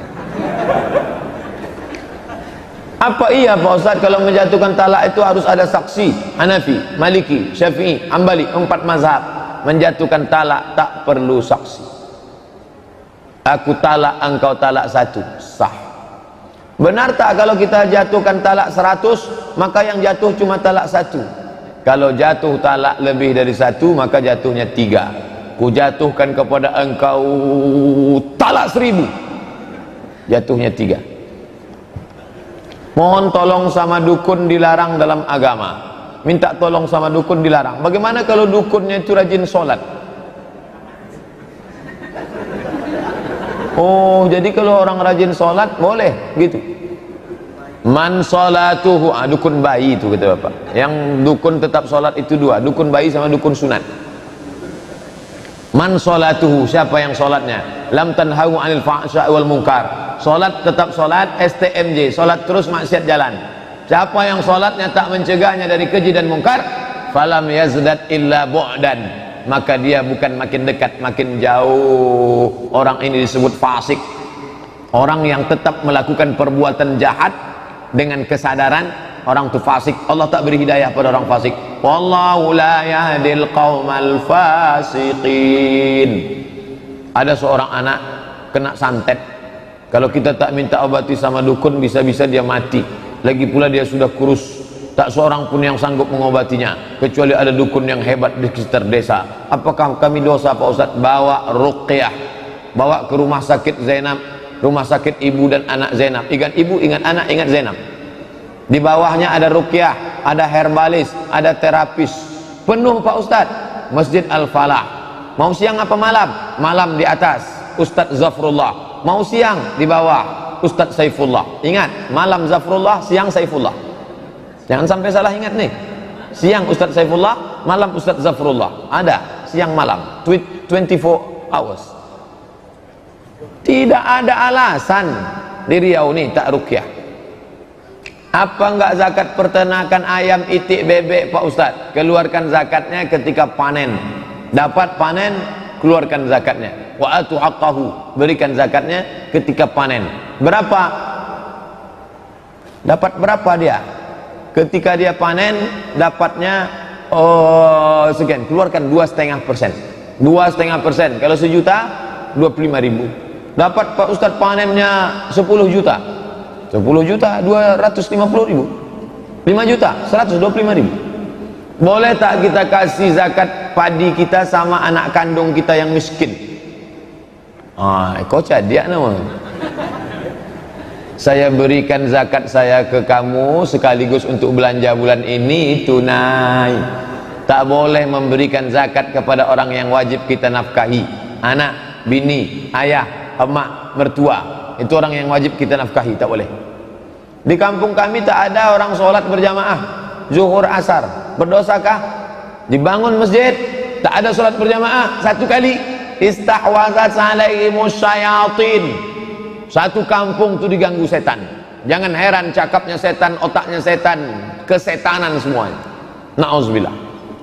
Apa iya Pak Ustaz kalau menjatuhkan talak itu harus ada saksi? Hanafi, Maliki, Syafi'i, Hambali, 4 mazhab. Menjatuhkan talak tak perlu saksi. Aku talak, engkau talak 1, sah. Benar tak kalau kita jatuhkan talak 100, maka yang jatuh cuma talak 1? Kalau jatuh talak lebih dari 1, maka jatuhnya 3. Ku jatuhkan kepada engkau talak 1000, jatuhnya 3. Mohon tolong sama dukun dilarang dalam agama. Minta tolong sama dukun dilarang. Bagaimana kalau dukunnya itu rajin sholat? Oh, jadi kalau orang rajin sholat boleh gitu. Man sholatuhu, dukun bayi itu kata bapak. Yang dukun tetap sholat itu 2, dukun bayi sama dukun sunat. Man sholatuhu, siapa yang sholatnya? Lam tanhahu anil fahsya'i wal munkar. Sholat tetap sholat, STMJ, sholat terus maksiat jalan. Siapa yang sholatnya tak mencegahnya dari keji dan mungkar, falam yazdad illa bu'dan, maka dia bukan makin dekat, makin jauh. Orang ini disebut fasik. Orang yang tetap melakukan perbuatan jahat dengan kesadaran, orang itu fasik. Allah tak beri hidayah pada orang fasik. Wallahu la yahdil qaumal fasiqin. Ada seorang anak kena santet. Kalau kita tak minta obati sama dukun, bisa-bisa dia mati. Lagi pula dia sudah kurus, tak seorang pun yang sanggup mengobatinya kecuali ada dukun yang hebat di sekitar desa. Apakah kami dosa Pak Ustaz? Bawa ruqyah, bawa ke rumah sakit Zainab, rumah sakit ibu dan anak Zainab. Ingat ibu, ingat anak, ingat Zainab. Di bawahnya ada ruqyah, ada herbalis, ada terapis, penuh Pak Ustaz. Masjid Al-Falah. Mau siang apa malam? Malam di atas Ustaz Zafrullah. mau siang di bawah Ustadz Saifullah. Ingat, malam Zafrullah, siang Saifullah. Jangan sampai salah ingat nih. Siang Ustadz Saifullah, malam Ustadz Zafrullah. Ada siang malam, 24 hours. Tidak ada alasan di Riau nih tak rukyah. Apa enggak zakat peternakan ayam, itik, bebek Pak Ustadz? Keluarkan zakatnya ketika panen. Dapat panen, keluarkan zakatnya. Wa atu haqqahu, berikan zakatnya ketika panen. Berapa? Dapat berapa dia? Ketika dia panen dapatnya sekian, keluarkan 2,5%. 2,5%. Kalau 1.000.000, 25.000. Dapat Pak Ustadz panennya 10 juta. 10 juta 250.000. 5 juta 125.000. Boleh tak kita kasih zakat padi kita sama anak kandung kita yang miskin? Kau cadia nama. Saya berikan zakat saya ke kamu sekaligus untuk belanja bulan ini tunai. Tak boleh memberikan zakat kepada orang yang wajib kita nafkahi. Anak, bini, ayah, emak, mertua. Itu orang yang wajib kita nafkahi, tak boleh. Di kampung kami tak ada orang sholat berjamaah zuhur asar. Berdosakah? Dibangun masjid, tak ada sholat berjamaah satu kali. Istahwazat alaihimus syayatin. Satu kampung itu diganggu setan. Jangan heran cakapnya setan, otaknya setan, kesetanan semuanya. Na'udzubillah.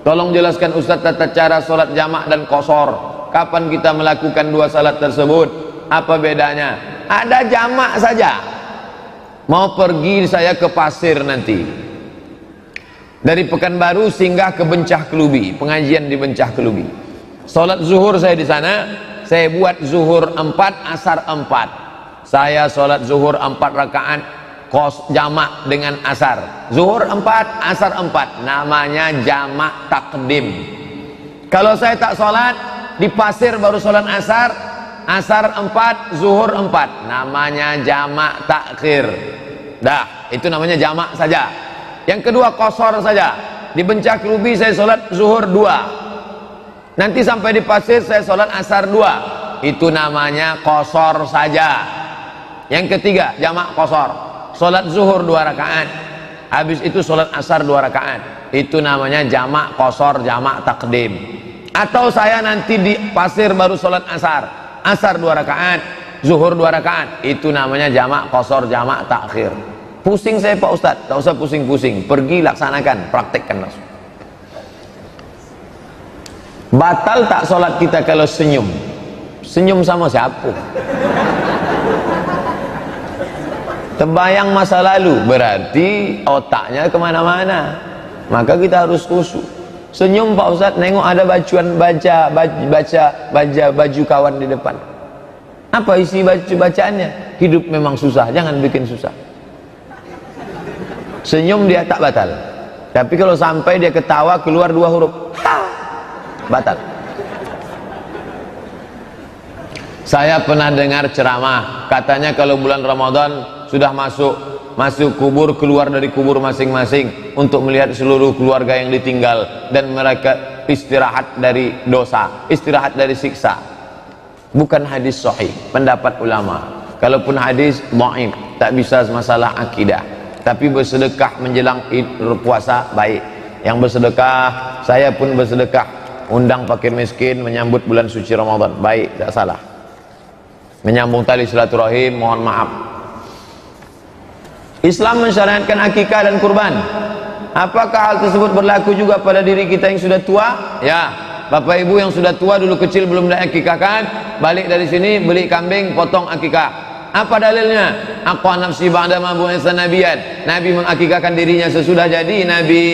Tolong jelaskan Ustaz tata cara sholat jamak dan qashar. Kapan kita melakukan dua salat tersebut? Apa bedanya? Ada jamak saja. Mau pergi saya ke pasir nanti, dari Pekanbaru singgah ke Bencah Kelubi, pengajian di Bencah Kelubi. Sholat zuhur saya di sana, saya buat zuhur 4, asar 4. Saya sholat zuhur 4 rakaat, jamak dengan asar. Zuhur 4, asar 4. Namanya jamak takdim. Kalau saya tak sholat di pasir baru sholat asar, asar 4, zuhur 4. Namanya jamak takhir. Dah, itu namanya jamak saja. Yang kedua qashar saja. Di Bencah Kelubi saya sholat zuhur 2. Nanti sampai di pasir saya sholat asar 2. Itu namanya qashar saja. Yang ketiga jamak qashar. Sholat zuhur 2 rakaat. Habis itu sholat asar 2 rakaat. Itu namanya jamak qashar, jamak takdim. Atau saya nanti di pasir baru sholat asar. Asar 2 rakaat, zuhur 2 rakaat. Itu namanya jamak qashar, jamak takhir. Pusing saya Pak Ustadz, tak usah pusing-pusing. Pergi laksanakan, praktekkan langsung. Batal tak sholat kita kalau senyum? Senyum sama siapa? Terbayang masa lalu, berarti otaknya kemana-mana. Maka kita harus khusyuk. Senyum Pak Ustadz, nengok ada baju kawan di depan. Apa isi bacaannya? Hidup memang susah, jangan bikin susah. Senyum dia tak batal. Tapi kalau sampai dia ketawa keluar 2 huruf, batal. Saya pernah dengar ceramah, katanya kalau bulan Ramadan sudah masuk kubur, keluar dari kubur masing-masing untuk melihat seluruh keluarga yang ditinggal dan mereka istirahat dari dosa, istirahat dari siksa. Bukan hadis sahih, pendapat ulama. Kalaupun hadis dhaif, tak bisa masalah akidah. Tapi bersedekah menjelang puasa baik. Yang bersedekah, saya pun bersedekah, undang fakir miskin menyambut bulan suci Ramadan, baik, tak salah. Menyambung tali silaturahim, mohon maaf. Islam mensyariatkan akikah dan kurban. Apakah hal tersebut berlaku juga pada diri kita yang sudah tua? Ya, Bapak Ibu yang sudah tua dulu kecil belum diakikahkan, balik dari sini beli kambing, potong akikah. Apa dalilnya? Aqwa nafsi ba'da ma bu'itsa nabiyan. Nabi mengakikahkan dirinya sesudah jadi nabi.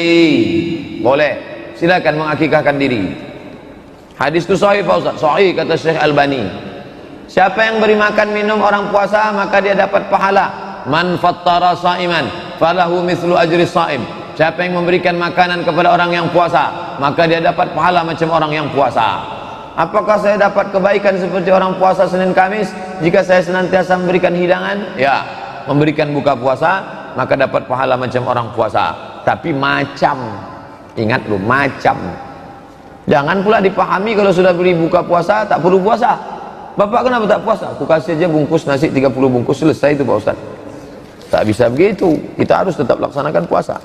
Boleh, silakan mengakikahkan diri. Hadis itu sahih Pak Ustaz, sahih kata Syekh Albani. Siapa yang beri makan minum orang puasa maka dia dapat pahala. Man fattara sa'iman falahu mithlu ajri sha'im. Siapa yang memberikan makanan kepada orang yang puasa maka dia dapat pahala macam orang yang puasa. Apakah saya dapat kebaikan seperti orang puasa Senin Kamis jika saya senantiasa memberikan hidangan? Ya, memberikan buka puasa maka dapat pahala macam orang puasa. Tapi macam, ingat lu, macam. Jangan pula dipahami kalau sudah beri buka puasa tak perlu puasa. Bapak kenapa tak puasa? Aku kasih aja bungkus nasi 30 bungkus, selesai itu Pak Ustaz. Tak bisa begitu, kita harus tetap laksanakan puasa.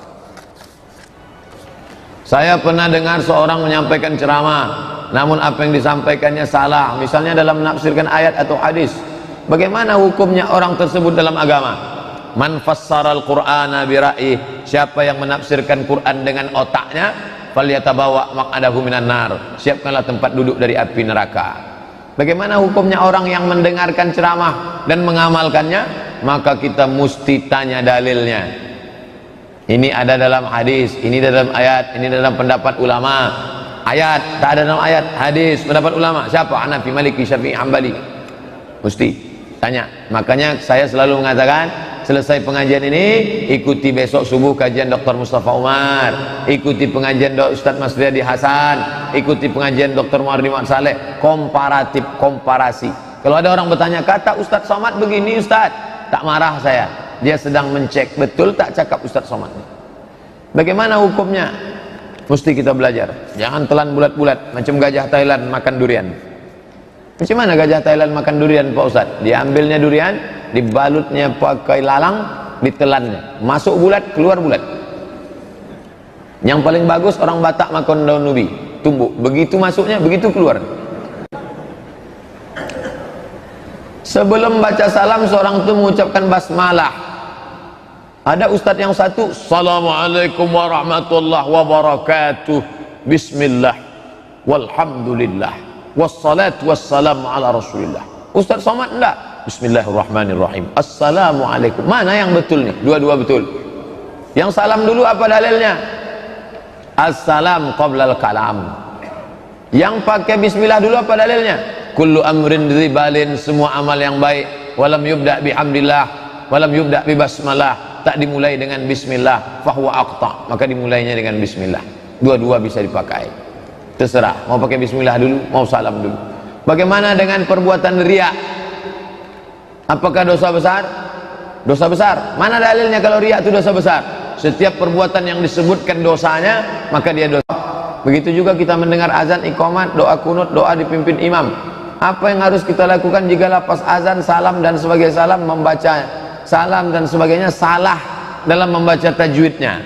Saya pernah dengar seorang menyampaikan ceramah, namun apa yang disampaikannya salah, misalnya dalam menafsirkan ayat atau hadis. Bagaimana hukumnya orang tersebut dalam agama? Man fassaral qur'ana bira'ih, siapa yang menafsirkan Quran dengan otaknya, falyatabawa maq'adahu minan nar, siapkanlah tempat duduk dari api neraka. Bagaimana hukumnya orang yang mendengarkan ceramah dan mengamalkannya? Maka kita mesti tanya dalilnya. Ini ada dalam hadis, ini dalam ayat, ini dalam pendapat ulama. Ayat, tak ada dalam ayat. Hadis, pendapat ulama. Siapa? Hanafi, Maliki, Syafi'i, Hambali. Mesti tanya. Makanya saya selalu mengatakan, selesai pengajian ini, ikuti besok subuh kajian Dr. Mustafa Umar, ikuti pengajian Ustadz Mas Riyadi Hasan, ikuti pengajian Dr. Muardi Mat Saleh. Komparatif, komparasi. Kalau ada orang bertanya, kata Ustadz Somad begini Ustadz, tak marah saya. Dia sedang mencek, betul tak cakap Ustadz Somad. Bagaimana hukumnya? Mesti kita belajar. Jangan telan bulat-bulat macam gajah Thailand makan durian. Macam mana gajah Thailand makan durian Pak Ustadz? Diambilnya durian, dibalutnya pakai lalang, ditelannya, masuk bulat, keluar bulat. Yang paling bagus orang Batak makan daun ubi, tumbuk, begitu masuknya, begitu keluar. Sebelum baca salam, seorang itu mengucapkan basmalah. Ada ustadz yang satu, Assalamualaikum warahmatullahi wabarakatuh, Bismillah, walhamdulillah, wassalatu wassalamu ala rasulillah. Ustadz Somad enggak, Bismillahirrahmanirrahim, Assalamualaikum. Mana yang betul nih? Dua-dua betul. Yang salam dulu apa dalilnya? Assalam qablal kalam. Yang pakai bismillah dulu apa dalilnya? Kullu amrin dzibalin, semua amal yang baik, walam yubda bihamdillah, walam yubda bibasmalah, tak dimulai dengan bismillah, fahuwa aqta, maka dimulainya dengan bismillah. Dua-dua bisa dipakai. Terserah, mau pakai bismillah dulu, mau salam dulu. Bagaimana dengan perbuatan riya? Apakah dosa besar? Dosa besar. Mana dalilnya kalau riya itu dosa besar? Setiap perbuatan yang disebutkan dosanya, maka dia dosa. Begitu juga kita mendengar azan, iqamat, doa kunut, doa dipimpin imam. Apa yang harus kita lakukan jika lepas azan, salam dan sebagainya, salam, membaca salam dan sebagainya salah dalam membaca tajwidnya,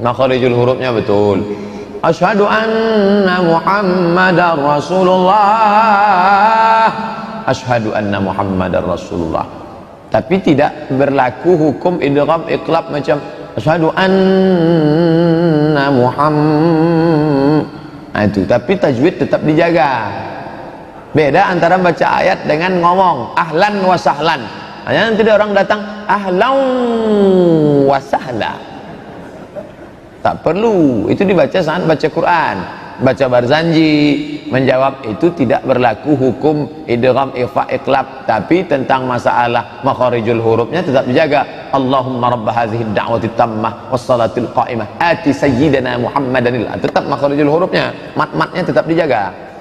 makharijul hurufnya betul. Asyhadu anna Muhammadar Rasulullah, asyhadu anna Muhammadar Rasulullah. Tapi tidak berlaku hukum idgham iqlab macam asyhadu anna Muhammad. Nah, itu, tapi tajwid tetap dijaga. Beda antara baca ayat dengan ngomong ahlan wa sahlan. Hanya nanti ada orang datang ahlan wa sahla, tak perlu, itu dibaca saat baca Quran. Baca Barzanji menjawab itu tidak berlaku hukum idgham ikhfa iqlab, tapi tentang masalah makharijul hurufnya tetap dijaga. Allahumma rabb hadhihi ad-da'wati tammah wassalatil qa'imah ati sayyidina Muhammadanil, tetap makharijul hurufnya, mat-matnya tetap dijaga.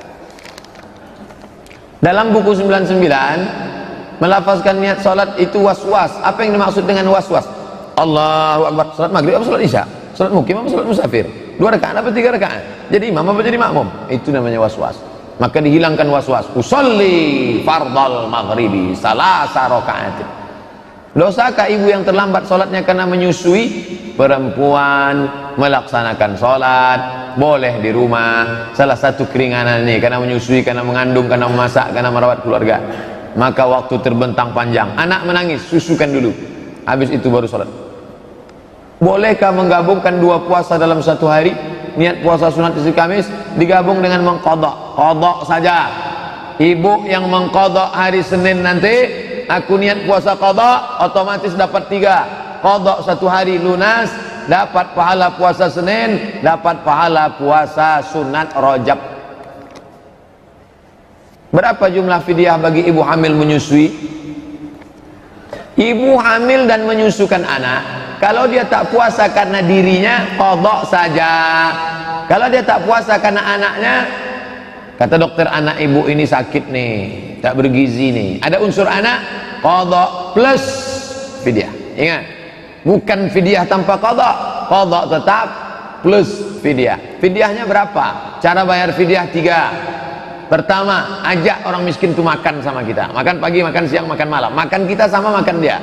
Dalam buku 99 melafazkan niat salat itu was-was. Apa yang dimaksud dengan was-was? Allahu Akbar, salat maghrib apa salat isya? Salat mukim apa salat musafir? 2 rakaat apa 3 rakaat? Jadi imam apa jadi makmum? Itu namanya was-was. Maka dihilangkan was-was. Usolli fardal maghribi salasa rakaat. Dosakah ibu yang terlambat salatnya karena menyusui? Perempuan melaksanakan salat boleh di rumah. Salah satu keringanan ini karena menyusui, karena mengandung, karena memasak, karena merawat keluarga. Maka waktu terbentang panjang, anak menangis, susukan dulu, habis itu baru sholat. Bolehkah menggabungkan 2 puasa dalam satu hari? Niat puasa sunat istri Kamis digabung dengan mengqadha. Qadha saja. Ibu yang mengqadha hari Senin nanti, aku niat puasa qadha, otomatis dapat 3. Qadha satu hari lunas, dapat pahala puasa Senin, dapat pahala puasa sunat Rajab. Berapa jumlah fidyah bagi ibu hamil menyusui? Ibu hamil dan menyusukan anak, kalau dia tak puasa karena dirinya, qadha saja. Kalau dia tak puasa karena anaknya, kata dokter anak ibu ini sakit nih, tak bergizi nih, ada unsur anak, qadha plus fidyah. Ingat, bukan fidyah tanpa qadha, qadha tetap plus fidyah. Fidyahnya berapa? Cara bayar fidyah 3. Pertama, ajak orang miskin itu makan sama kita. Makan pagi, makan siang, makan malam. Makan kita sama makan dia.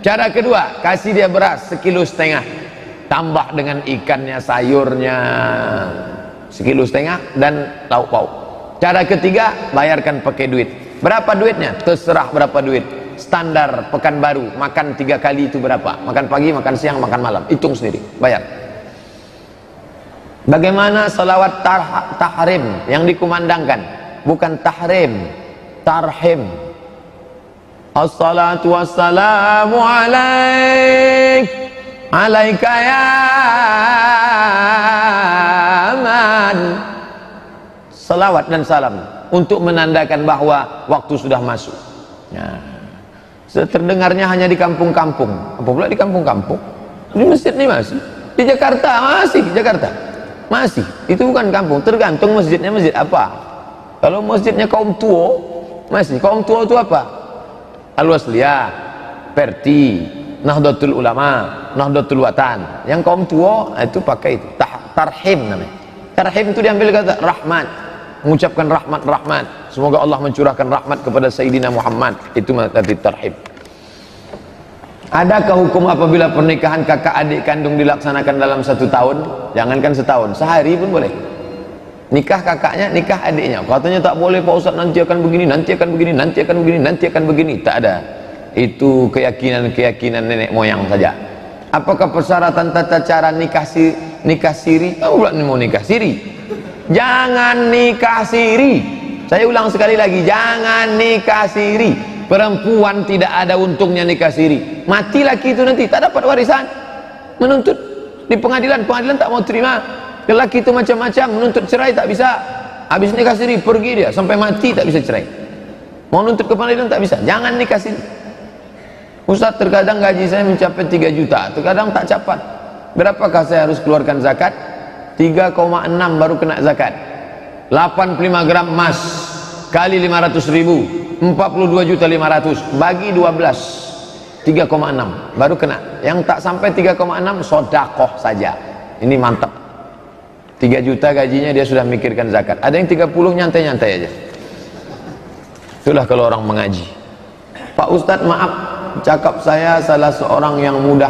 Cara kedua, kasih dia beras 1,5 kilo. Tambah dengan ikannya, sayurnya 1,5 kilo dan lauk pauk. Cara ketiga, bayarkan pakai duit. Berapa duitnya? Terserah berapa duit. Standar Pekanbaru, makan 3 kali itu berapa? Makan pagi, makan siang, makan malam. Hitung sendiri, bayar. Bagaimana salawat tahrim yang dikumandangkan? Bukan tahrim, tarhim. Assalatu wassalamu alaik, alaika ya man. Salawat dan salam untuk menandakan bahwa waktu sudah masuk. Nah, terdengarnya hanya di kampung-kampung. Apa pula di kampung-kampung? Di masjid ini masih. Di Jakarta masih, Jakarta masih. Itu bukan kampung, tergantung masjidnya masjid apa. Kalau masjidnya kaum tua, masih. Kaum tua itu apa? Al-Wasliyah, Perti, Nahdlatul Ulama, Nahdlatul Watan. Yang kaum tua itu pakai itu. Tarhim namanya. Tarhim itu diambil kata rahmat, mengucapkan rahmat. Semoga Allah mencurahkan rahmat kepada Sayyidina Muhammad. Itu tadi tarhim. Adakah hukum apabila pernikahan kakak adik kandung dilaksanakan dalam 1 tahun? Jangankan setahun, sehari pun boleh. Nikah kakaknya, nikah adiknya. Katanya tak boleh Pak Ustaz, nanti akan begini, nanti akan begini, nanti akan begini, nanti akan begini. Tak ada. Itu keyakinan nenek moyang saja. Apakah persyaratan tata cara nikah siri? Oh, bukan mau nikah siri. Jangan nikah siri. Saya ulang sekali lagi, jangan nikah siri. Perempuan tidak ada untungnya nikah siri. Mati laki itu nanti tak dapat warisan. Menuntut di pengadilan tak mau terima. Lelaki itu macam-macam, menuntut cerai tak bisa. Habis nikah siri pergi dia sampai mati tak bisa cerai. Mau nuntut ke pengadilan tak bisa. Jangan nikah siri. Ustaz, terkadang gaji saya mencapai 3 juta, terkadang tak capai. Berapakah saya harus keluarkan zakat? 3,6 baru kena zakat. 85 gram emas kali 500.000, 42.500.000 bagi 12, 3,6 baru kena. Yang tak sampai 3,6 sodakoh saja. Ini mantap. 3 juta gajinya dia sudah mikirkan zakat. Ada yang 30 nyantai-nyantai aja. Itulah kalau orang mengaji. Pak Ustadz, maaf, cakap saya salah seorang yang mudah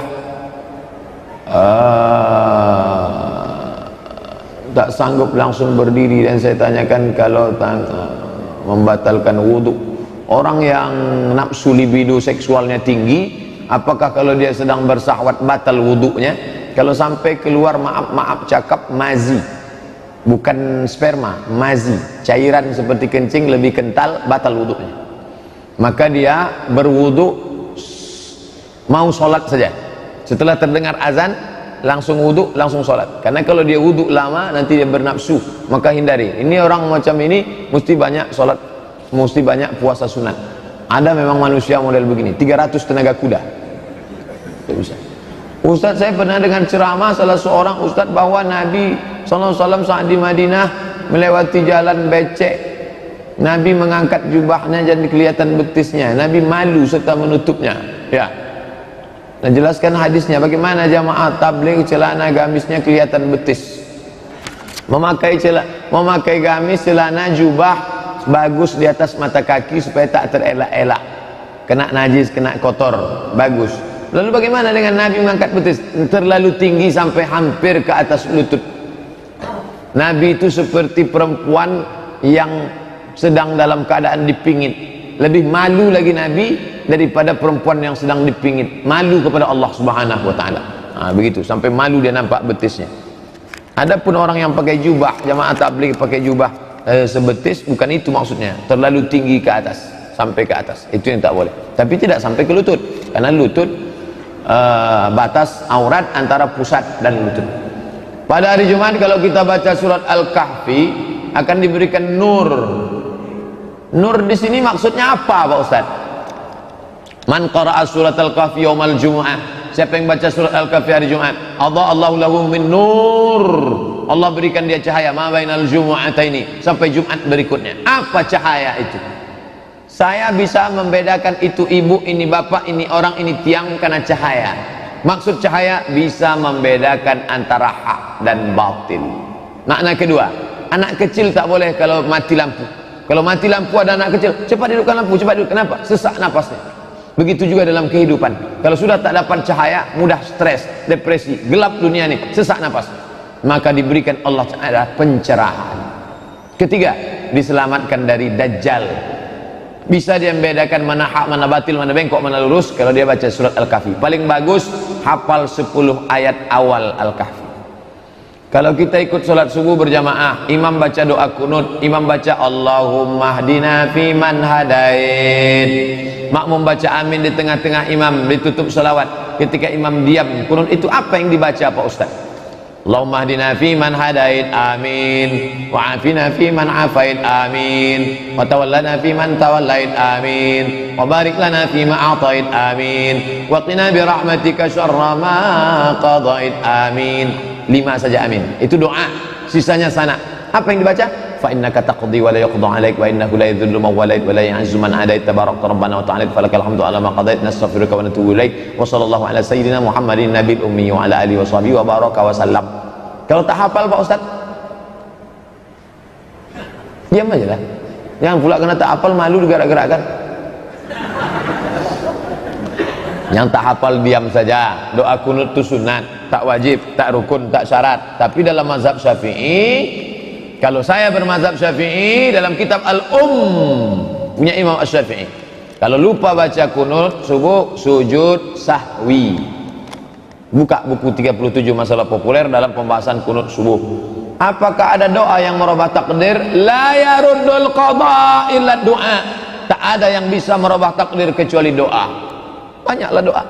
tak sanggup langsung berdiri, dan saya tanyakan kalau membatalkan wudhu. Orang yang nafsu libido seksualnya tinggi, apakah kalau dia sedang bersahwat batal wudhunya? Kalau sampai keluar maaf cakap mazi, bukan sperma, mazi, cairan seperti kencing lebih kental, batal wudhunya. Maka dia berwudhu, mau sholat saja. Setelah terdengar azan, langsung wudhu, langsung sholat. Karena kalau dia wudhu lama, nanti dia bernafsu, maka hindari. Ini orang macam ini mesti banyak sholat, mesti banyak puasa sunat. Ada memang manusia model begini, 300 tenaga kuda. Tidak bisa. Ustaz, saya pernah dengar ceramah salah seorang ustaz bahwa Nabi SAW saat di Madinah melewati jalan becek, Nabi mengangkat jubahnya jadi kelihatan betisnya. Nabi malu serta menutupnya. Ya. Nah, jelaskan hadisnya. Bagaimana jamaah tabligh celana gamisnya kelihatan betis? Memakai gamis, celana, jubah bagus di atas mata kaki supaya tak terelak-elak, kena najis, kena kotor, bagus. Lalu bagaimana dengan Nabi mengangkat betis? Terlalu tinggi sampai hampir ke atas lutut. Nabi itu seperti perempuan yang sedang dalam keadaan dipingit. Lebih malu lagi Nabi daripada perempuan yang sedang dipingit. Malu kepada Allah Subhanahu wa ta'ala. Begitu, sampai malu dia nampak betisnya. Adapun orang yang pakai jubah, jamaah tabligh pakai jubah sebetis, bukan itu maksudnya. Terlalu tinggi ke atas, sampai ke atas. Itu yang tak boleh. Tapi tidak sampai ke lutut. Karena lutut batas aurat antara pusat dan lutut. Pada hari Jumat kalau kita baca surat Al-Kahfi akan diberikan nur. Nur di sini maksudnya apa, Pak Ustaz? Man qara'a surat Al-Kahfi yaumal Jumu'ah. Siapa yang baca surat Al-Kahfi hari Jumat, Allahu lahu min nur. Allah berikan dia cahaya ma bainal jumu'ataini, sampai Jumat berikutnya. Apa cahaya itu? Saya bisa membedakan itu ibu, ini bapak, ini orang, ini tiang karena cahaya. Maksud cahaya bisa membedakan antara hak dan batil. Makna kedua, anak kecil tak boleh kalau mati lampu. Kalau mati lampu ada anak kecil, cepat hidupkan lampu, cepat hidupkan. Kenapa? Sesak napasnya. Begitu juga dalam kehidupan. Kalau sudah tak dapat cahaya, mudah stres, depresi, gelap dunia ini, sesak napas. Maka diberikan Allah Ta'ala pencerahan. Ketiga, diselamatkan dari Dajjal. Bisa dia membedakan mana hak, mana batil, mana bengkok, mana lurus kalau dia baca surat Al-Kahfi. Paling bagus hafal 10 ayat awal Al-Kahfi. Kalau kita ikut sholat subuh berjamaah, imam baca doa kunut, imam baca Allahumma hdina fi man hadait, makmum baca amin di tengah-tengah imam, ditutup salawat. Ketika imam diam kunut, itu apa yang dibaca Pak Ustaz? Allahumma hdina fi man hadait, amin, wa afina fi man afait, amin, wa tawallana fi man tawallait, amin, wa barik lana fi ma atait, amin, wa qina bi rahmatika syarra ma qadait, amin. 5 saja amin. Itu doa, sisanya sana. Apa yang dibaca? Fa innaka taqdi wa la yuqda 'alaik wa innahu la yadhillu man walait wa la yu'izzu man 'adait tabarakta rabbana wa ta'ala falakal hamdu 'ala ma qadait nastaghfiruka wa natubu ilaik wa sallallahu ala sayyidina Muhammadin nabiyil ummi wa ala alihi wa sahbihi wa baraka wa sallam. Kalau tak hafal Pak Ustaz, diam aja lah. Jangan pula kena tak hafal malu digerak-gerakkan. Yang tak hafal diam saja. Doa kunut itu sunat, tak wajib, tak rukun, tak syarat. Tapi dalam mazhab Syafi'i, kalau saya bermazhab Syafi'i, dalam kitab punya Imam Asy-Syafi'i, kalau lupa baca kunut subuh, sujud sahwi. Buka buku 37 masalah populer dalam pembahasan kunut subuh. Apakah ada doa yang merubah takdir? La yaruddul qada illa doa. Tak ada yang bisa merubah takdir kecuali doa. Banyaklah doa.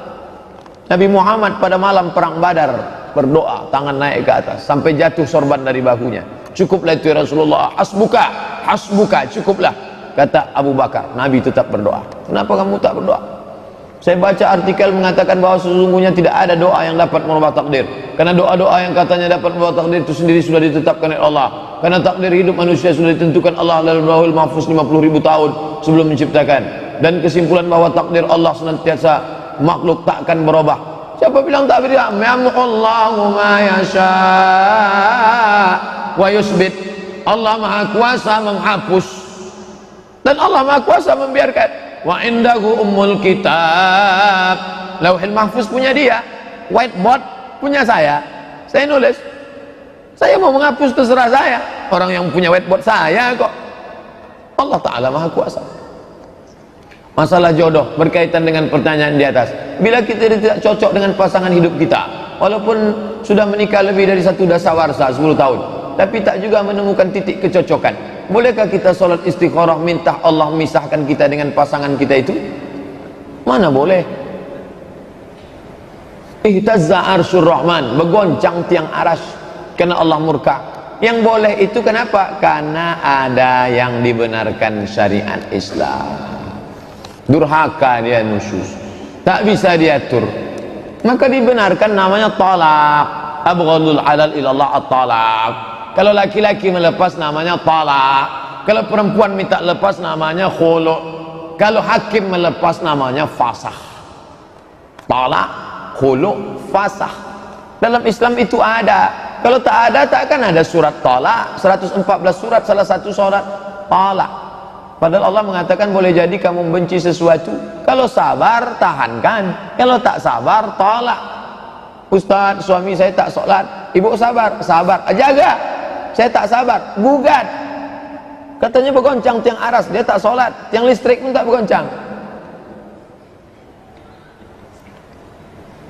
Nabi Muhammad pada malam perang Badar berdoa, tangan naik ke atas sampai jatuh sorban dari bahunya. Cukuplah itu ya Rasulullah, hasbuka, hasbuka, cukuplah, kata Abu Bakar. Nabi tetap berdoa. Kenapa kamu tak berdoa? Saya baca artikel mengatakan bahwa sesungguhnya tidak ada doa yang dapat merubah takdir. Karena doa-doa yang katanya dapat merubah takdir itu sendiri sudah ditetapkan oleh Allah. Karena takdir hidup manusia sudah ditentukan Allah dalam Lauhul Mahfuz 50.000 tahun sebelum menciptakan. Dan kesimpulan bahwa takdir Allah senantiasa makhluk takkan berubah. Siapa bilang tak berubah? Yamhullahu ma yasha wa yusbit. Allah Maha Kuasa menghapus dan Allah Maha Kuasa membiarkan. Wa indahu ummul kitab. Lauhul Mahfuz punya dia, whiteboard punya saya nulis. Saya mau menghapus terserah saya. Orang yang punya whiteboard saya kok. Allah Ta'ala Maha Kuasa. Masalah jodoh berkaitan dengan pertanyaan di atas. Bila kita tidak cocok dengan pasangan hidup kita, walaupun sudah menikah lebih dari 1 dasawarsa 10 tahun, tapi tak juga menemukan titik kecocokan, bolehkah kita sholat istikharah minta Allah memisahkan kita dengan pasangan kita itu? Mana boleh. Ihtazza arsyur rahman, bergoncang tiang arash karena Allah murka. Yang boleh itu kenapa? Karena ada yang dibenarkan syariat Islam. Durhaka dia, nusyus, tak bisa diatur, maka dibenarkan, namanya talak. Abghadul halal ilallah at-talak. Kalau laki-laki melepas namanya talak. Kalau perempuan minta lepas namanya khulu'. Kalau hakim melepas namanya fasakh. Talak, khulu', fasakh. Dalam Islam itu ada. Kalau tak ada, tak akan ada surat talak. 114 surat, salah satu surat talak. Padahal Allah mengatakan boleh jadi kamu benci sesuatu, kalau sabar tahankan, kalau tak sabar tolak. Ustaz, suami saya tak sholat. Ibu sabar, jaga. Saya tak sabar, gugat. Katanya bergoncang tiang aras, dia tak sholat, tiang listrik pun tak bergoncang.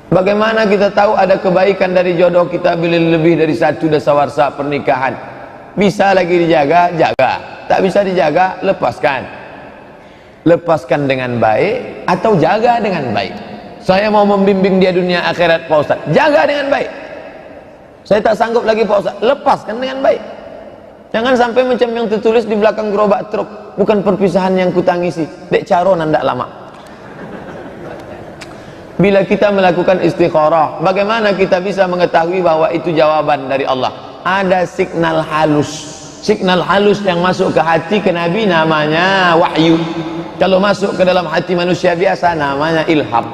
Bagaimana kita tahu ada kebaikan dari jodoh kita bila lebih dari 1 dasawarsa pernikahan? Bisa lagi dijaga, jaga. Tak bisa dijaga, lepaskan. Lepaskan dengan baik atau jaga dengan baik. Saya mau membimbing dia dunia akhirat Pak Ustaz, jaga dengan baik. Saya tak sanggup lagi Pak Ustaz, lepaskan dengan baik. Jangan sampai macam yang tertulis di belakang gerobak truk, bukan perpisahan yang kutangisi, dek caron ndak lama. Bila kita melakukan istikharah, bagaimana kita bisa mengetahui bahwa itu jawaban dari Allah? Ada signal halus. Signal halus yang masuk ke hati ke Nabi namanya wahyu. Kalau masuk ke dalam hati manusia biasa namanya ilham.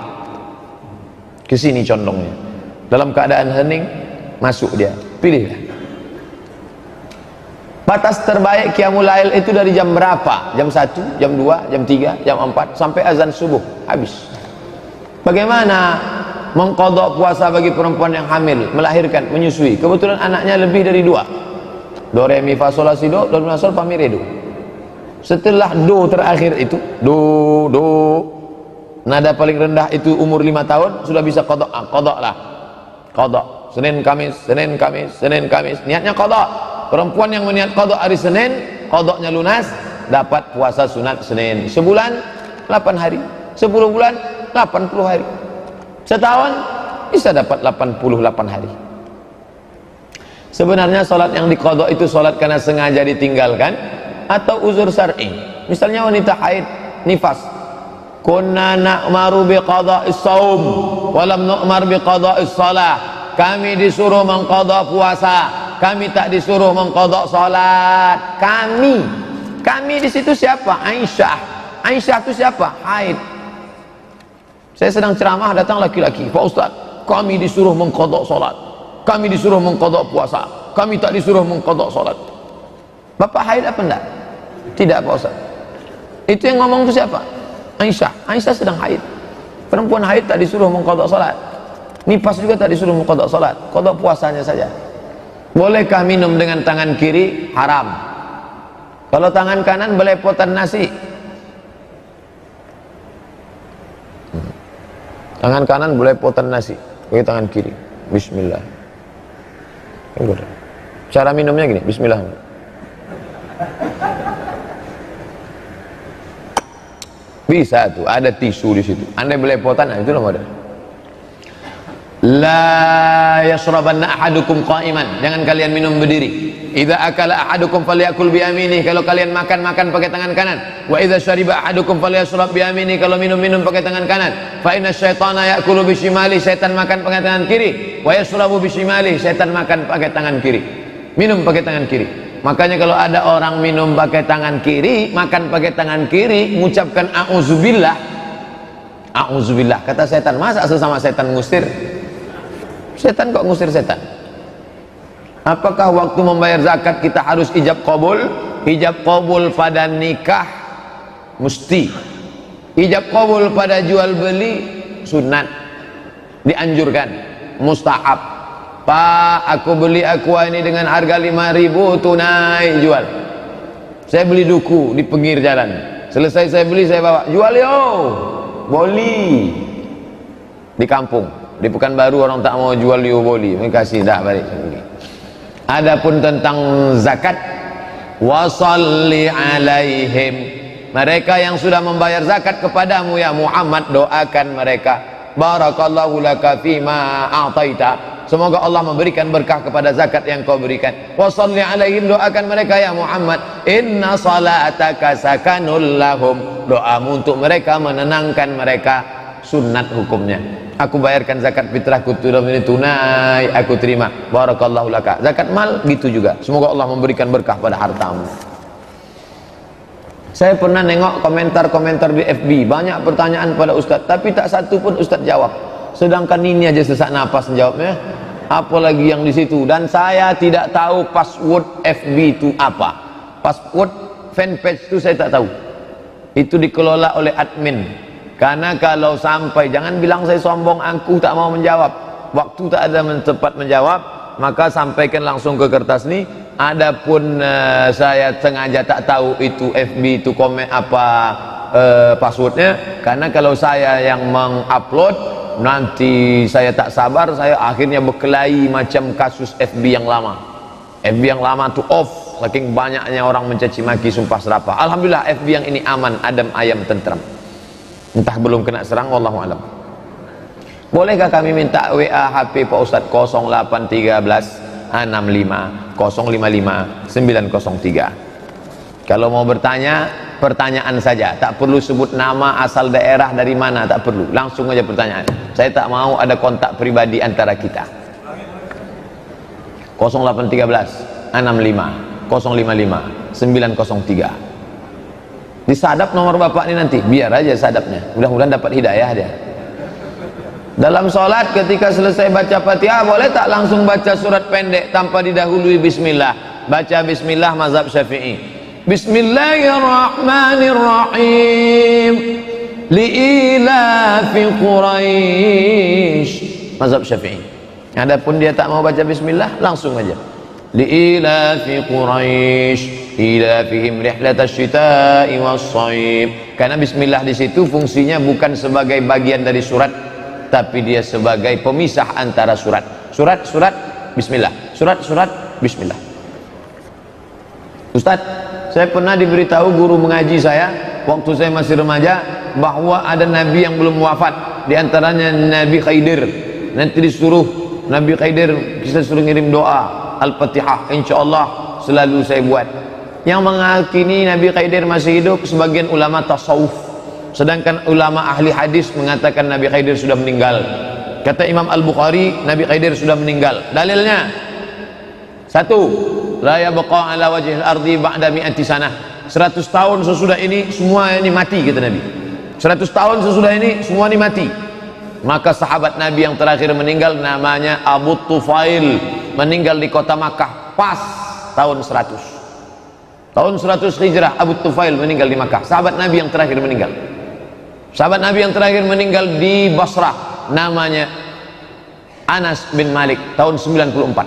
Ke sini condongnya. Dalam keadaan hening masuk dia. Pilihlah. Batas terbaik qiyamul lail itu dari jam berapa? Jam 1, jam 2, jam 3, jam 4 sampai azan subuh habis. Bagaimana mengqadha puasa bagi perempuan yang hamil, melahirkan, menyusui? Kebetulan anaknya lebih dari 2. Do re mi fa sol la si do, do mi fa sol fa mi re do. Setelah do terakhir itu, do nada paling rendah itu umur 5 tahun sudah bisa qadha. Qadha lah. Qadha. Senin Kamis, Senin Kamis, Senin Kamis. Niatnya qadha. Perempuan yang meniat qadha hari Senin, qadhanya lunas, dapat puasa sunat Senin. Sebulan 8 hari, 10 bulan 80 hari, setahun bisa dapat 88 hari. Sebenarnya salat yang diqadha itu salat karena sengaja ditinggalkan atau uzur syar'i. Misalnya wanita haid nifas, kunna na'maru biqadha'is shaum wa lam nu'mar biqadha'is shalah. Kami disuruh mengqadha puasa, kami tak disuruh mengqadha salat. Kami di situ siapa? Aisyah itu siapa? Haid. Saya sedang ceramah, datang laki-laki, Pak Ustaz, kami disuruh mengqadha salat, kami disuruh mengqadha puasa, kami tak disuruh mengqadha salat. Bapak haid apa enggak? Tidak, Pak Ustaz. Itu yang ngomong itu siapa? Aisyah sedang haid. Perempuan haid tak disuruh mengqadha salat. Nifas juga tak disuruh mengqadha salat, qadha puasanya saja. Bolehkah minum dengan tangan kiri? Haram. Kalau tangan kanan belepotan nasi. Tangan kanan belepotan nasi, pakai tangan kiri. Bismillah. Cara minumnya gini, bismillah. Bisa tuh, ada tisu di situ. Andai belepotan, nah itulah modal. La yashrabanna ahadukum qa'iman, jangan kalian minum berdiri. Idza akala ahadukum falyakul bi yaminih, kalau kalian makan pakai tangan kanan. Wa idza syariba ahadukum falyashrab bi yaminih, kalau minum pakai tangan kanan. Fa inna syaitana ya'kulu bi shimali, setan makan pakai tangan kiri. Wa yashrabu bi shimali, setan makan pakai tangan kiri. Minum pakai tangan kiri. Makanya kalau ada orang minum pakai tangan kiri, makan pakai tangan kiri, mengucapkan a'udzubillah. A'udzubillah, kata setan. Masa sesama setan ngusir? Setan kok ngusir setan? Apakah waktu membayar zakat kita harus ijab qabul? Ijab qabul pada nikah mesti. Ijab qabul pada jual beli sunat, dianjurkan, mustahab. Pak, aku beli aqua ini dengan harga 5.000 tunai, jual. Saya beli duku di pinggir jalan. Selesai saya beli, saya bawa, jual yo, boli. Di kampung, di Pekanbaru orang tak mau jual yo boli, mereka kasih dah balik. Adapun tentang zakat, wasalli alaihim, mereka yang sudah membayar zakat kepadamu ya Muhammad, doakan mereka. Barakallahu laka fima a'taita, semoga Allah memberikan berkah kepada zakat yang kau berikan. Wasalli alaihim, doakan mereka ya Muhammad. Inna salataka sakanul lahum, doamu untuk mereka menenangkan mereka. Sunat hukumnya. Aku bayarkan zakat fitrahku tunai, aku terima. Barakallahu laka. Zakat mal gitu juga. Semoga Allah memberikan berkah pada hartamu. Saya pernah nengok komentar-komentar di FB, banyak pertanyaan pada Ustadz, tapi tak satu pun Ustadz jawab. Sedangkan ini aja sesak napas menjawabnya, apalagi yang di situ. Dan saya tidak tahu password FB itu apa. Password fanpage itu saya tak tahu. Itu dikelola oleh admin. Karena kalau sampai, jangan bilang saya sombong, aku tak mau menjawab. Waktu tak ada tempat menjawab, maka sampaikan langsung ke kertas ini. Adapun saya sengaja tak tahu itu FB itu komen apa passwordnya, karena kalau saya yang mengupload, nanti saya tak sabar, saya akhirnya berkelahi macam kasus FB yang lama. FB yang lama tuh off, saking banyaknya orang mencaci maki, sumpah serapah. Alhamdulillah FB yang ini aman, adem ayam tentram. Entah belum kena serang, wallahu alam. Bolehkah kami minta WA HP Pak Ustadz 0813 65 055 903. Kalau mau bertanya, pertanyaan saja, tak perlu sebut nama, asal daerah, dari mana, tak perlu, langsung aja pertanyaan. Saya tak mau ada kontak pribadi antara kita. 0813 65 055 903. Disadap nomor bapak ini nanti, biar aja sadapnya, mudah-mudahan dapat hidayah dia. Dalam sholat ketika selesai baca Fatihah, boleh tak langsung baca surat pendek tanpa didahului bismillah? baca bismillah mazhab Syafi'i. Bismillahirrahmanirrahim. Liilafi Quraisy, mazhab Syafi'i. Adapun dia tak mau baca bismillah, langsung aja. Liilafi Quraisy ilafihim rihlatasyy syita'i was-shaib. Karena bismillah di situ fungsinya bukan sebagai bagian dari surat, tapi dia sebagai pemisah antara surat. Surat bismillah, surat bismillah. Ustaz, saya pernah diberitahu guru mengaji saya waktu saya masih remaja bahwa ada nabi yang belum wafat, di antaranya Nabi Khidir. Nanti disuruh Nabi Khidir, kita suruh ngirim doa Al-Fatihah, insyaallah selalu saya buat. Yang mengakini Nabi Khidir masih hidup sebagian ulama tasawuf, sedangkan ulama ahli hadis mengatakan Nabi Khidir sudah meninggal. Kata Imam Al-Bukhari, Nabi Khidir sudah meninggal. Dalilnya, satu, la yabqa ala wajhil ardi ba'da mi'ati sanah. 100 tahun sesudah ini semua ini mati, kata Nabi. 100 tahun sesudah ini semua ini mati. Maka sahabat Nabi yang terakhir meninggal namanya Abu Tufail, meninggal di kota Makkah pas tahun 100. Tahun 100 Hijrah Abu Tufail meninggal di Makkah. Sahabat Nabi yang terakhir meninggal. Sahabat Nabi yang terakhir meninggal di Basrah, namanya Anas bin Malik, tahun 94.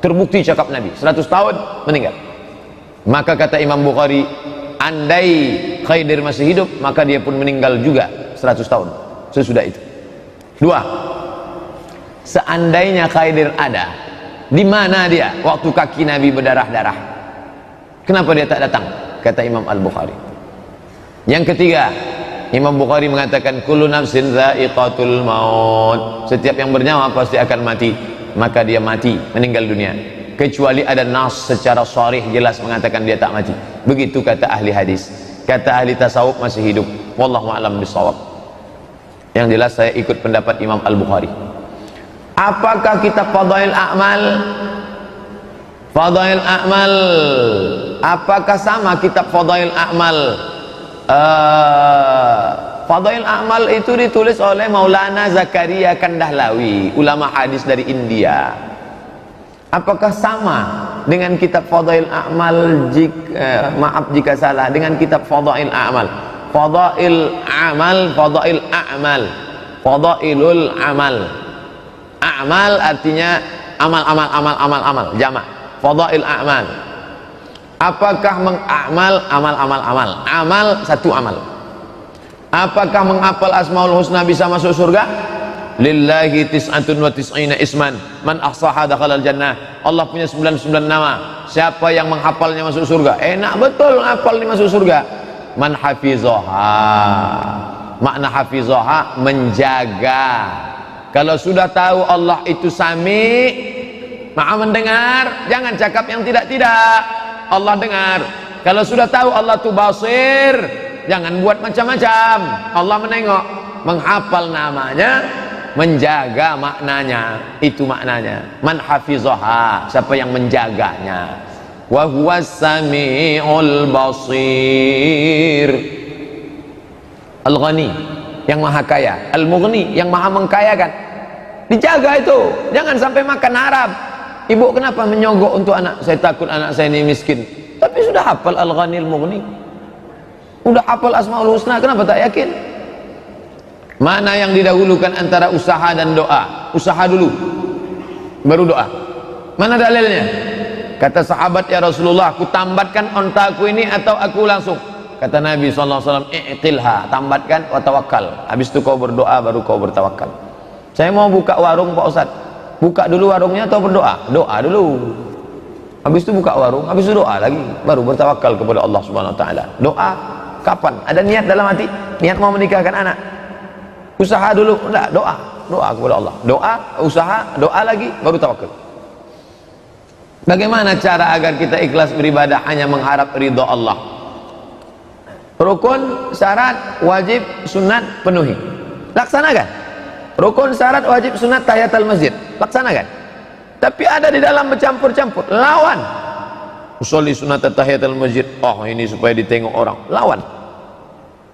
Terbukti cakap Nabi, 100 tahun meninggal. Maka kata Imam Bukhari, andai Khidir masih hidup, maka dia pun meninggal juga 100 tahun sesudah itu. Dua, seandainya Khidir ada, di mana dia waktu kaki Nabi berdarah-darah? Kenapa dia tak datang? Kata Imam Al-Bukhari. Yang ketiga, Imam Bukhari mengatakan kullu nafsin dha'iqatul maut. Setiap yang bernyawa pasti akan mati. Maka dia mati, meninggal dunia, kecuali ada nas secara sharih jelas mengatakan dia tak mati. Begitu kata ahli hadis. Kata ahli tasawuf masih hidup. Wallahu a'lam bishawab. Yang jelas saya ikut pendapat Imam Al-Bukhari. Apakah kitab Fadail A'mal? Fadail A'mal, apakah sama kitab Fadail A'mal? Fadail A'mal itu ditulis oleh Maulana Zakaria Kandahlawi, ulama hadis dari India. Apakah sama dengan kitab Fadail A'mal? Maaf jika salah, dengan kitab Fadail A'mal. Fadail A'mal, Fadail A'mal, Fadailul Amal. A'mal artinya amal, jamak. Fadail A'mal. Apakah mengamal amal? Amal satu amal. Apakah menghafal Asmaul Husna bisa masuk surga? Lillahi tis'atun wa tis'ina isman man ahsaha dakhalal jannah. Allah punya 99 nama. Siapa yang menghafalnya masuk surga? Enak betul hafal ini masuk surga. Man hafizaha. Makna hafizaha menjaga. Kalau sudah tahu Allah itu sami, maha mendengar, jangan cakap yang tidak-tidak. Allah dengar. Kalau sudah tahu Allah itu basir, jangan buat macam-macam. Allah menengok. Menghafal namanya, menjaga maknanya. Itu maknanya. Man hafizaha, siapa yang menjaganya. Wa huwas sami'ul basir. Al-Ghani, yang maha kaya. Al-Mughni, yang maha mengkayakan. Dijaga itu, jangan sampai makan haram. Ibu kenapa menyogok untuk anak? Saya takut anak saya ini miskin. Tapi sudah hafal Al-Ghani Al-Mughni, sudah hafal Asmaul Husna, kenapa tak yakin? Mana yang didahulukan antara usaha dan doa? Usaha dulu, baru doa. Mana dalilnya? Kata sahabat, ya Rasulullah, aku tambatkan ontaku ini atau aku langsung? Kata Nabi SAW, i'tilha, tambatkan wa tawakkal. Habis itu kau berdoa, baru kau bertawakal. Saya mau buka warung Pak Ustaz, buka dulu warungnya atau berdoa? Doa dulu. Habis itu buka warung, habis itu doa lagi, baru bertawakal kepada Allah Subhanahu Wa Taala. Doa kapan? Ada niat dalam hati, niat mau menikahkan anak. Usaha dulu, enggak, doa kepada Allah. Doa, usaha, doa lagi, baru tawakal. Bagaimana cara agar kita ikhlas beribadah hanya mengharap ridha Allah? Rukun, syarat, wajib, sunat penuhi. Laksanakan. Rukun, syarat, wajib, sunat, tahiyatul masjid. Laksanakan. Tapi ada di dalam bercampur-campur, lawan. Usolli sunat tahiyatul masjid. Oh, ini supaya ditengok orang. Lawan.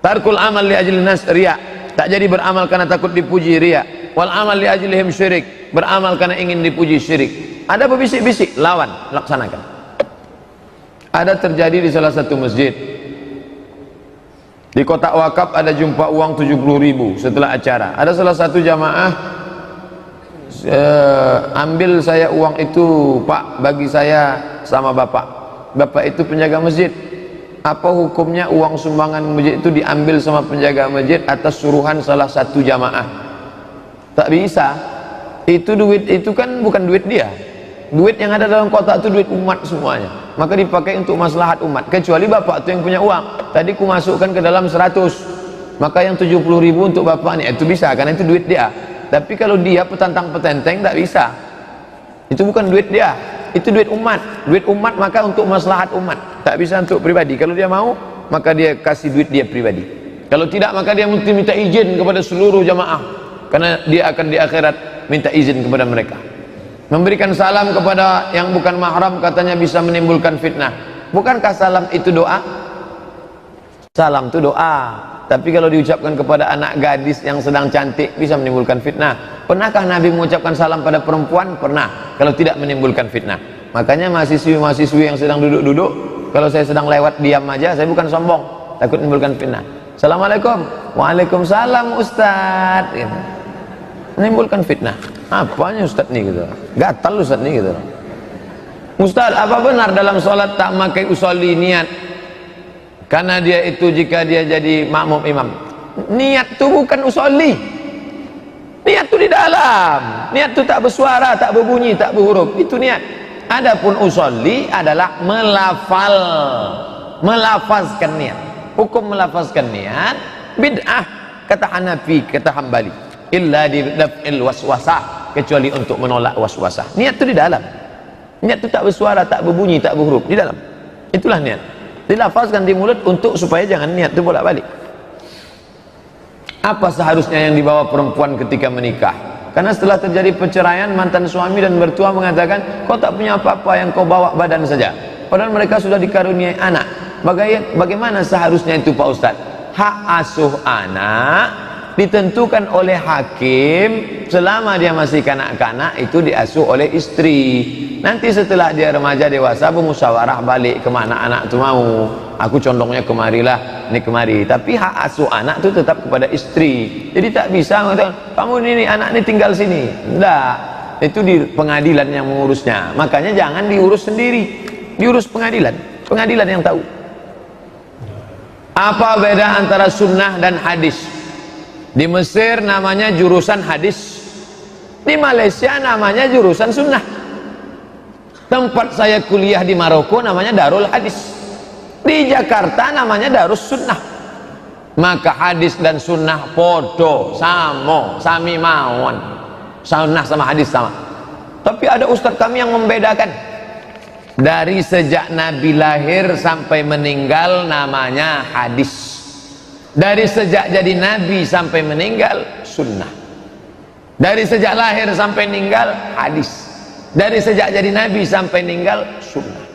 Tarkul amal li ajli nas, riya. Tak jadi beramal karena takut dipuji, riya. Wal amal li ajlihim syirik. Beramal karena ingin dipuji, syirik. Ada berbisik-bisik, lawan, laksanakan. Ada terjadi di salah satu masjid di kotak wakaf, ada jumpa uang 70.000 setelah acara. Ada salah satu jamaah ambil saya uang itu, Pak, bagi saya sama bapak. Bapak itu penjaga masjid. Apa hukumnya uang sumbangan masjid itu diambil sama penjaga masjid atas suruhan salah satu jamaah? Tak bisa. Itu duit itu kan bukan duit dia. Duit yang ada dalam kotak itu duit umat semuanya, maka dipakai untuk maslahat umat. Kecuali bapak itu yang punya uang, tadi ku masukkan ke dalam 100, maka yang 70.000 untuk bapak nih, itu bisa karena itu duit dia. Tapi kalau dia petantang petenteng, tak bisa. Itu bukan duit dia, itu duit umat. Duit umat maka untuk maslahat umat, tak bisa untuk pribadi. Kalau dia mau, maka dia kasih duit dia pribadi. Kalau tidak, maka dia mesti minta izin kepada seluruh jamaah, karena dia akan di akhirat minta izin kepada mereka. Memberikan salam kepada yang bukan mahram katanya bisa menimbulkan fitnah. Bukankah salam itu doa? Salam itu doa. Tapi kalau diucapkan kepada anak gadis yang sedang cantik bisa menimbulkan fitnah. Pernahkah Nabi mengucapkan salam pada perempuan? Pernah. Kalau tidak menimbulkan fitnah. Makanya mahasiswi-mahasiswi yang sedang duduk-duduk, kalau saya sedang lewat diam aja, saya bukan sombong, takut menimbulkan fitnah. Assalamualaikum. Waalaikumsalam Ustaz. Menimbulkan fitnah. Apanya Ustaz nih gitu? Gatal Ustaz nih gitu. Ustaz, apa benar dalam sholat tak pakai usolli niat? Karena dia itu jika dia jadi makmum imam. Niat itu bukan usolli. Niat itu di dalam. Niat itu tak bersuara, tak berbunyi, tak berhuruf. Itu niat. Adapun usolli adalah melafal, melafazkan niat. Hukum melafazkan niat bid'ah, kata Hanafi, kata Hambali. Illa di daf'il waswasah, kecuali untuk menolak waswasah. Niat itu di dalam. Niat itu tak bersuara, tak berbunyi, tak berhuruf, di dalam. Itulah niat. Dilafazkan di mulut untuk supaya jangan niat itu bolak-balik. Apa seharusnya yang dibawa perempuan ketika menikah? Karena setelah terjadi perceraian, mantan suami dan mertua mengatakan, kau tak punya apa-apa, yang kau bawa badan saja. Padahal mereka sudah dikaruniai anak. Bagaimana seharusnya itu Pak Ustadz? Hak asuh anak ditentukan oleh hakim. Selama dia masih kanak-kanak itu diasuh oleh istri. Nanti setelah dia remaja dewasa bermusyawarah balik kemana anak itu mau. Aku condongnya kemarilah, ini kemari. Tapi hak asuh anak itu tetap kepada istri. Jadi tak bisa mengatakan, kamu ini anak ini tinggal sini. Tidak, itu di pengadilan yang mengurusnya. Makanya jangan diurus sendiri, diurus pengadilan. Pengadilan yang tahu. Apa beda antara sunnah dan hadis? Di Mesir namanya jurusan hadis, di Malaysia namanya jurusan sunnah. Tempat saya kuliah di Maroko namanya Darul Hadis, di Jakarta namanya Darus Sunnah. Maka hadis dan sunnah podo, samo, sami mawon. Sunnah sama hadis sama. Tapi ada ustadz kami yang membedakan. Dari sejak Nabi lahir sampai meninggal namanya hadis. Dari sejak jadi nabi sampai meninggal sunnah. Dari sejak lahir sampai meninggal hadis. Dari sejak jadi nabi sampai meninggal sunnah.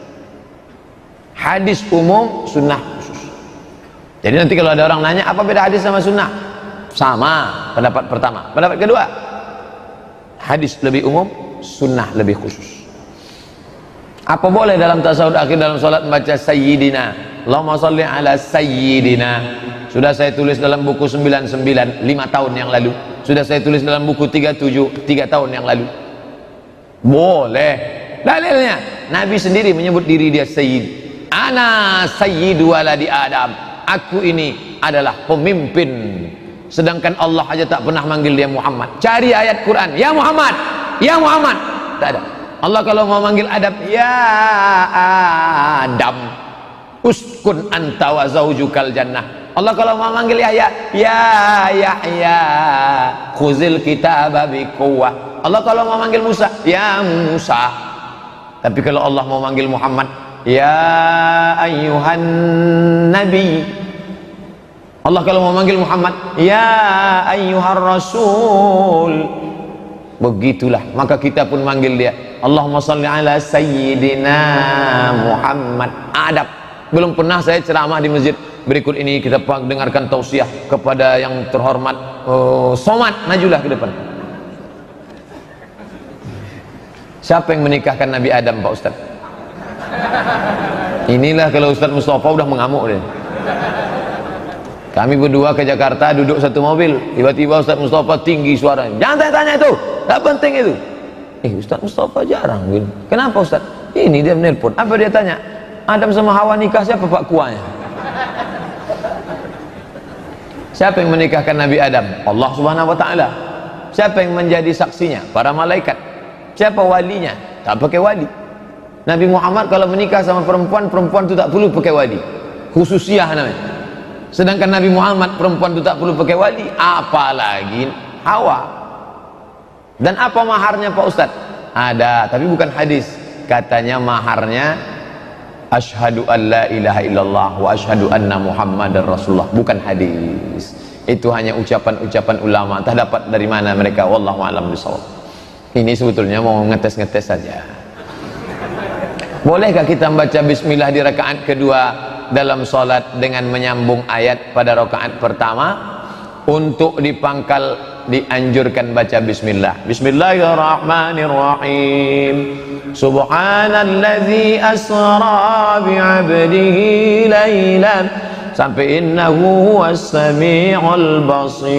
Hadis umum, sunnah khusus. Jadi nanti kalau ada orang nanya apa beda hadis sama sunnah? Sama, pendapat pertama. Pendapat kedua, hadis lebih umum, sunnah lebih khusus. Apa boleh dalam tasawuf akhir dalam salat membaca sayyidina, Allahumma sholli ala sayyidina? Sudah saya tulis dalam buku 99 5 tahun yang lalu. Sudah saya tulis dalam buku 37 3 tahun yang lalu. Boleh. Dalilnya Nabi sendiri menyebut diri dia sayyid. Ana sayyidu waladi Adam. Aku ini adalah pemimpin. Sedangkan Allah aja tak pernah manggil dia Muhammad. Cari ayat Quran, ya Muhammad, ya Muhammad. Tak ada. Allah kalau mau manggil Adam, ya Adam, uskun anta wa zaujukal jannah. Allah kalau mau manggil Yahya, ya Yahya, khuzil kitaba biquwwah. Allah kalau mau manggil Musa, ya Musa. Tapi kalau Allah mau manggil Muhammad, ya ayyuhan nabi. Allah kalau mau manggil Muhammad, ya ayyuhar rasul. Begitulah, maka kita pun manggil dia, Allahumma sholli ala sayyidina Muhammad. Adab. Belum pernah saya ceramah di masjid. Berikut ini kita dengarkan tausiah kepada yang terhormat Somad, majulah ke depan. Siapa yang menikahkan Nabi Adam Pak Ustaz? Inilah kalau Ustaz Mustafa udah mengamuk deh. Kami berdua ke Jakarta, duduk satu mobil, tiba-tiba Ustaz Mustafa tinggi suaranya, jangan tanya-tanya itu, tak penting itu. Ustaz Mustafa jarang gini. Kenapa Ustaz? Ini dia menelpon. Apa dia tanya? Adam sama Hawa nikah siapa pak kuahnya? Siapa yang menikahkan Nabi Adam? Allah Subhanahu wa taala. Siapa yang menjadi saksinya? Para malaikat. Siapa walinya? Tak pakai wali. Nabi Muhammad kalau menikah sama perempuan, perempuan itu tak perlu pakai wali. Khususiyah namanya. Sedangkan Nabi Muhammad, perempuan itu tak perlu pakai wali, apalagi Hawa. Dan apa maharnya Pak Ustaz? Ada, tapi bukan hadis. Katanya maharnya asyhadu an la ilaha illallah wa asyhadu anna muhammadar rasulullah, bukan hadis. Itu hanya ucapan-ucapan ulama, entah dapat dari mana mereka, wallahu a'lam bishawab. Ini sebetulnya mau ngetes-ngetes saja. Bolehkah kita membaca bismillah di rakaat kedua dalam sholat dengan menyambung ayat pada rakaat pertama? Untuk di pangkal dianjurkan baca bismillah. Bismillahirrahmanirrahim. Subhanalladzi asra bi'abdihi laylan sampai innahu huwas sami'ul basir.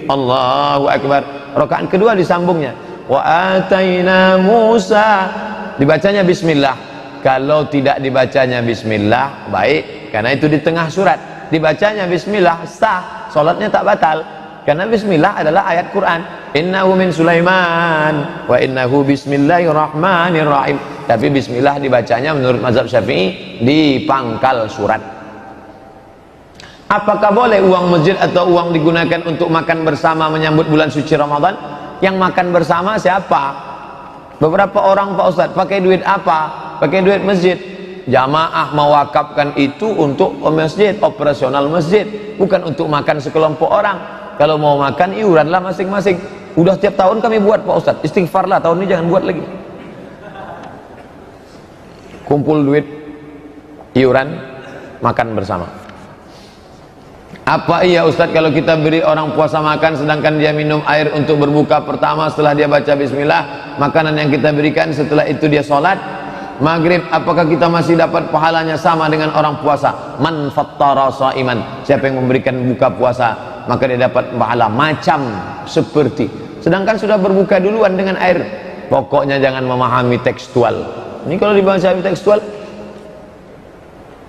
Allahu akbar. Rakaat kedua disambungnya. Wa ataina Musa, dibacanya bismillah. Kalau tidak dibacanya bismillah, baik, karena itu di tengah surat. Dibacanya bismillah, sah, salatnya tak batal, karena bismillah adalah ayat Quran. Innahu min Sulaiman wa innahu bismillahirrahmanirrahim. Tapi bismillah dibacanya menurut mazhab Syafi'i di pangkal surat. Apakah boleh uang masjid atau uang digunakan untuk makan bersama menyambut bulan suci Ramadan? Yang makan bersama siapa? Beberapa orang Pak Ustadz pakai duit apa? Pakai duit masjid. Jamaah mewakafkan itu untuk masjid, operasional masjid, bukan untuk makan sekelompok orang. Kalau mau makan iuranlah masing-masing. Udah tiap tahun kami buat Pak Ustadz, istighfarlah, tahun ini jangan buat lagi. Kumpul duit, iuran, makan bersama. Apa iya Ustadz kalau kita beri orang puasa makan sedangkan dia minum air untuk berbuka pertama setelah dia baca bismillah, makanan yang kita berikan setelah itu dia sholat maghrib, apakah kita masih dapat pahalanya sama dengan orang puasa? Man fattara shaiman, siapa yang memberikan buka puasa maka dia dapat pahala macam seperti, sedangkan sudah berbuka duluan dengan air. Pokoknya jangan memahami tekstual. Ini kalau dibaca tekstual,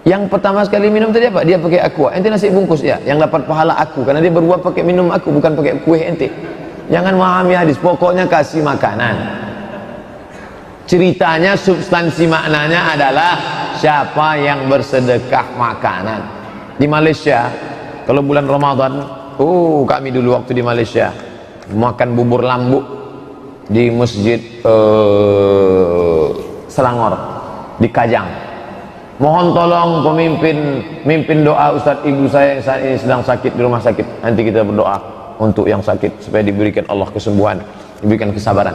yang pertama sekali minum tadi apa? Dia pakai aqua, ente nasi bungkus ya, yang dapat pahala aku, karena dia berbuat pakai minum aku, bukan pakai kue ente. Jangan memahami hadis, pokoknya kasih makanan. Ceritanya, substansi maknanya adalah siapa yang bersedekah makanan. Di Malaysia, kalau bulan Ramadan, kami dulu waktu di Malaysia makan bubur lambuk di masjid Selangor di Kajang. Mohon tolong mimpin doa Ustadz ibu saya yang saat ini sedang sakit di rumah sakit. Nanti kita berdoa untuk yang sakit supaya diberikan Allah kesembuhan, diberikan kesabaran.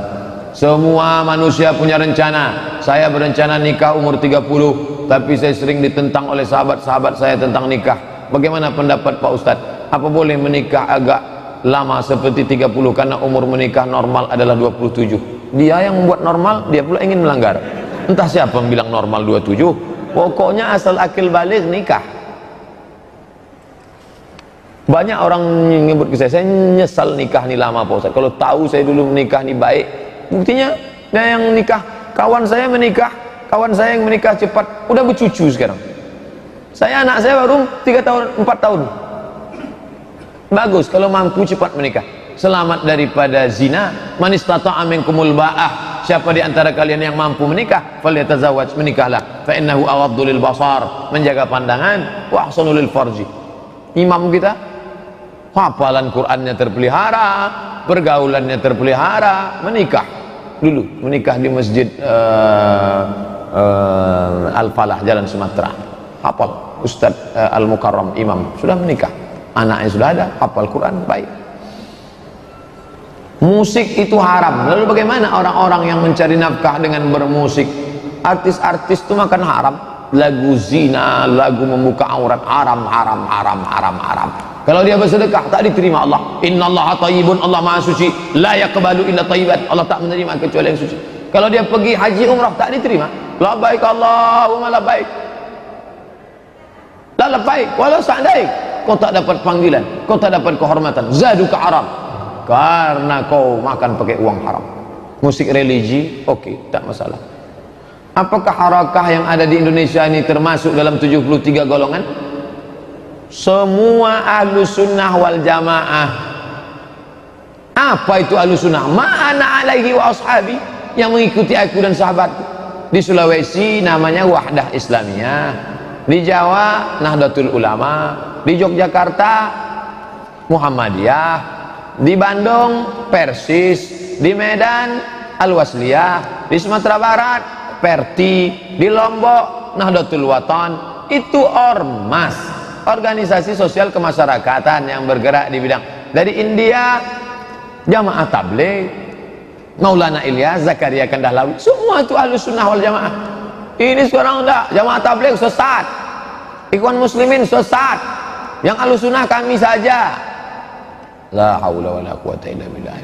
Semua manusia punya rencana. Saya berencana nikah umur 30, tapi saya sering ditentang oleh sahabat-sahabat saya tentang nikah. Bagaimana pendapat Pak Ustadz? Apa boleh menikah agak lama seperti 30 karena umur menikah normal adalah 27? Dia yang membuat normal, dia pula ingin melanggar. Entah siapa yang bilang normal 27. Pokoknya asal akil balik nikah. Banyak orang nyebut ke saya nyesal nikah nih lama Pak Ustadz. Kalau tahu saya dulu menikah nih baik. Buktinya dia yang nikah, kawan saya menikah, kawan saya yang menikah cepat, udah bercucu sekarang. Anak saya baru 3 tahun, 4 tahun. Bagus kalau mampu cepat menikah. Selamat daripada zina. Man istata'a minkumul ba'ah. Siapa di antara kalian yang mampu menikah, falyatazawwaj, menikahlah. Fa innahu aghaddu lil basar, menjaga pandangan, wa ahsanu lil farji. Imam kita hafalan Qur'annya terpelihara, pergaulannya terpelihara, menikah. Dulu menikah di masjid Al-Falah Jalan Sumatera, hafal Ustadz Al-Mukarram Imam sudah menikah, anaknya sudah ada, hafal Quran, baik. Musik itu haram. Lalu bagaimana orang-orang yang mencari nafkah dengan bermusik? Artis-artis itu makan haram. Lagu zina, lagu membuka aurat, haram. Kalau dia bersedekah tak diterima Allah. Innallaha thayyibun, Allah Maha suci, la yaqbalu illa thayyiban. Allah tak menerima kecuali yang suci. Kalau dia pergi haji umrah tak diterima. labbaik Allahumma labbaik, la labbaik wala sa'daik. Kau tak dapat panggilan, kau tak dapat kehormatan, zaduka haram, karena kau makan pakai uang haram. Musik religi, oke, tak masalah. Apakah harakah yang ada di Indonesia ini termasuk dalam 73 golongan? Semua ahlus sunnah wal jamaah. Apa itu ahlus sunnah? Ma'ana alaihi wa ashabi, yang mengikuti aku dan sahabatku. Di Sulawesi namanya Wahdah Islamiyah, di Jawa Nahdlatul Ulama, di Yogyakarta Muhammadiyah, di Bandung Persis, di Medan Al-Wasliyah, di Sumatera Barat Perti, di Lombok Nahdlatul Watan. Itu ormas, organisasi sosial kemasyarakatan yang bergerak di bidang. Dari India Jamaah Tabligh, Maulana Ilyas, Zakaria Kandahlawi, semua itu ahlus sunnah wal jamaah. Ini sekarang enggak, Jamaah Tabligh sesat, Ikhwan Muslimin sesat, yang ahlus sunnah kami saja. La haula wala quwata illa billah.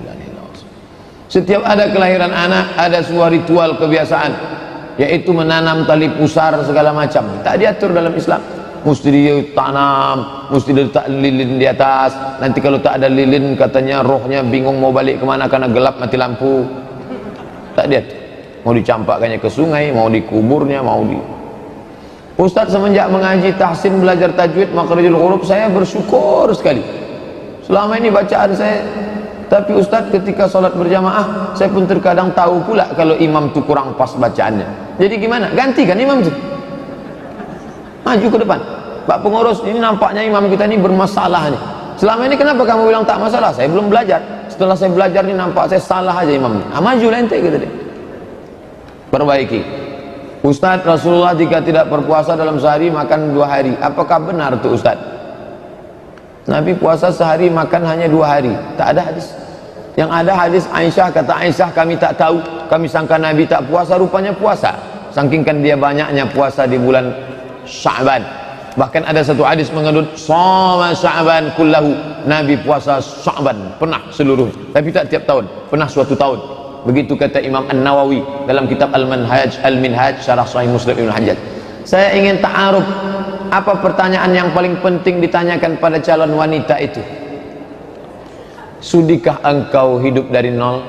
Setiap ada kelahiran anak, ada sebuah ritual kebiasaan, yaitu menanam tali pusar segala macam. Tak diatur dalam Islam. Mesti ditanam, mesti diletak lilin di atas. Nanti kalau tak ada lilin, katanya rohnya bingung mau balik kemana karena gelap mati lampu. Tak diatur. Mau dicampakkannya ke sungai, mau dikuburnya, mau di. Ustaz, semenjak mengaji tahsin, belajar tajwid, makhrajul huruf, saya bersyukur sekali. Selama ini bacaan saya. Tapi Ustaz, ketika sholat berjamaah, saya pun terkadang tahu pula kalau imam itu kurang pas bacaannya. Jadi gimana? Gantikan imam itu, maju ke depan. Pak pengurus, ini nampaknya imam kita ini bermasalah nih. Selama ini kenapa kamu bilang tak masalah? Saya belum belajar. Setelah saya belajar ini nampak saya salah aja imam ini. Maju lente gitu deh. Perbaiki. Ustaz, Rasulullah jika tidak berpuasa dalam sehari makan 2 hari. Apakah benar itu Ustaz? Nabi puasa sehari, makan hanya 2 hari. Tak ada hadis. Yang ada hadis Aisyah, kata Aisyah, kami tak tahu, kami sangka Nabi tak puasa, rupanya puasa. Saking kan dia banyaknya puasa di bulan Sya'ban. Bahkan ada satu hadis mengendut shoma Sya'ban kullahu, Nabi puasa Sya'ban pernah seluruh, tapi tak tiap tahun, pernah suatu tahun. Begitu kata Imam An-Nawawi dalam kitab Al-Minhaj Syarah Sahih Muslim Ibnu Hajjaj. Saya ingin ta'aruf, apa pertanyaan yang paling penting ditanyakan pada calon wanita itu? Sudikah engkau hidup dari nol?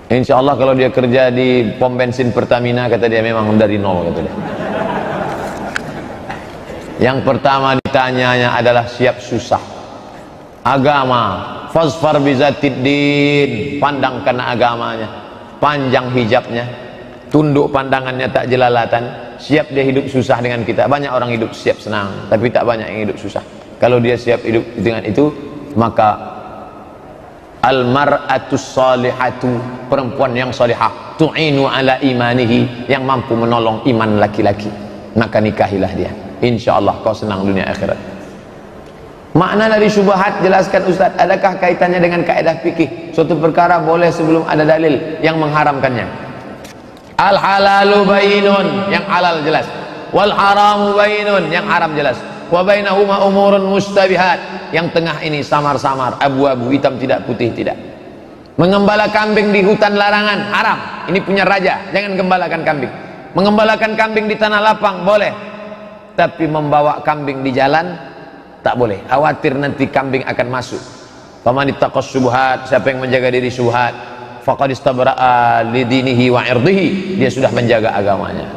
Insya Allah kalau dia kerja di pom bensin Pertamina, kata dia memang dari nol, kata dia. Yang pertama ditanyanya adalah siap susah. Agama, fasfar bizatiddin, pandang karena agamanya, panjang hijabnya, tunduk pandangannya tak jelalatan. Siap dia hidup susah dengan kita. Banyak orang hidup siap senang, tapi tak banyak yang hidup susah. Kalau dia siap hidup dengan itu, maka almar'atus salihatu, perempuan yang salihah, tu'inu ala imanihi, yang mampu menolong iman laki-laki, maka nikahilah dia. Insyaallah kau senang dunia akhirat. Makna dari syubhat, jelaskan Ustaz, adakah kaitannya dengan kaidah fikih? Suatu perkara boleh sebelum ada dalil yang mengharamkannya. Al halalu bainun, yang halal jelas, wal haramu bainun, yang haram jelas, wa bainahuma umurun mustabihat, yang tengah ini samar-samar, abu-abu, hitam tidak, putih tidak. Mengembala kambing di hutan larangan, haram. Ini punya raja, jangan gembalakan kambing. Mengembalakan kambing di tanah lapang boleh, tapi membawa kambing di jalan tak boleh. Khawatir nanti kambing akan masuk. Faman ittaqas syubhat, siapa yang menjaga diri syubhat, faqad istabra'a lidinihi wa irdihi, dia sudah menjaga agamanya.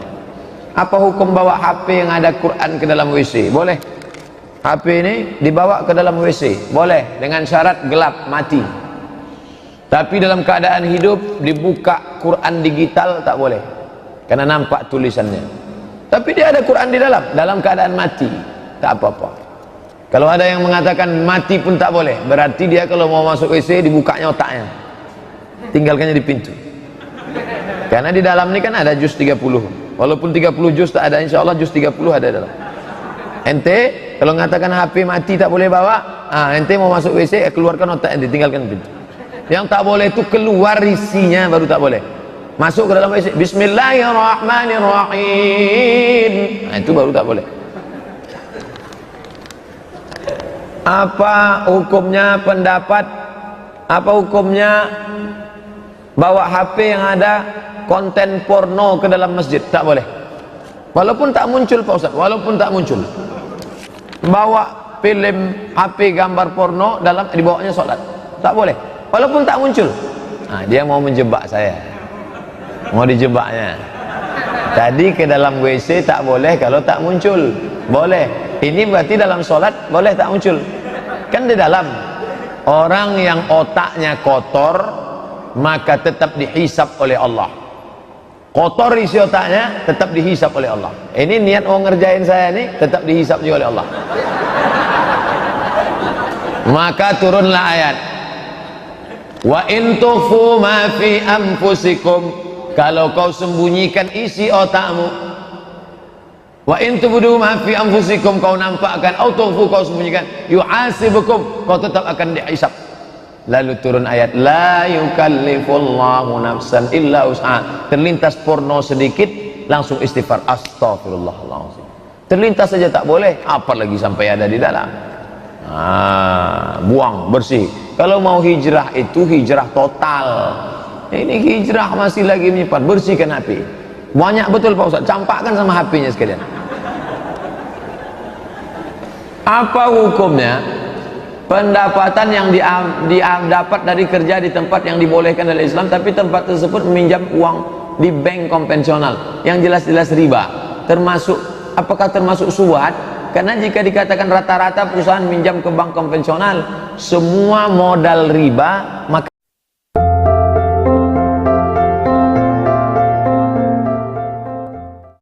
Apa hukum bawa HP yang ada Quran ke dalam WC? Boleh. HP ini dibawa ke dalam WC, boleh, dengan syarat gelap, mati. Tapi dalam keadaan hidup dibuka Quran digital tak boleh, karena nampak tulisannya. Tapi dia ada Quran di dalam keadaan mati, tak apa-apa. Kalau ada yang mengatakan mati pun tak boleh, berarti dia kalau mau masuk WC dibukanya otaknya, tinggalkannya di pintu. Karena di dalam ini kan ada juz 30. Walaupun 30 juz tak ada, insya Allah juz 30 ada dalam. Ente kalau mengatakan HP mati tak boleh bawa, ente mau masuk WC, keluarkan otak ente, tinggalkan pintu. Yang tak boleh itu keluar isinya, baru tak boleh. Masuk ke dalam WC, Bismillahirrahmanirrahim, itu baru tak boleh. Apa hukumnya pendapat, apa hukumnya bawa HP yang ada konten porno ke dalam masjid, tak boleh. Walaupun tak muncul Pak Ustaz, walaupun tak muncul. Bawa film HP gambar porno dibawanya sholat, tak boleh. Walaupun tak muncul. Nah, dia mau menjebak saya. Mau dijebaknya. Tadi ke dalam WC tak boleh kalau tak muncul. Boleh. Ini berarti dalam sholat boleh tak muncul. Kan di dalam. Orang yang otaknya kotor maka tetap dihisap oleh Allah. Kotor isi otaknya tetap dihisap oleh Allah. Ini niat mau ngerjain saya ini tetap dihisap juga oleh Allah. Maka turunlah ayat. Wa in tukhfu ma fi anfusikum, kalau kau sembunyikan isi otakmu. Wa in tubdu ma fi anfusikum, kau nampakkan, atau tukhfu kau sembunyikan, yu'asibukum, kau tetap akan dihisab. Lalu turun ayat la yukallifullahu nafsan illa wus'aha. Terlintas porno sedikit langsung istighfar, astagfirullahaladzim. Terlintas saja tak boleh, apalagi sampai ada di dalam. Buang, bersih. Kalau mau hijrah itu hijrah total. Ini hijrah masih lagi menyimpan, bersihkan HP. Banyak betul Pak Ustaz, campakkan sama HP-nya sekalian. Apa hukumnya pendapatan yang didapat dari kerja di tempat yang dibolehkan oleh Islam, tapi tempat tersebut meminjam uang di bank konvensional yang jelas-jelas riba, apakah termasuk subat? Karena jika dikatakan rata-rata perusahaan minjam ke bank konvensional semua modal riba, maka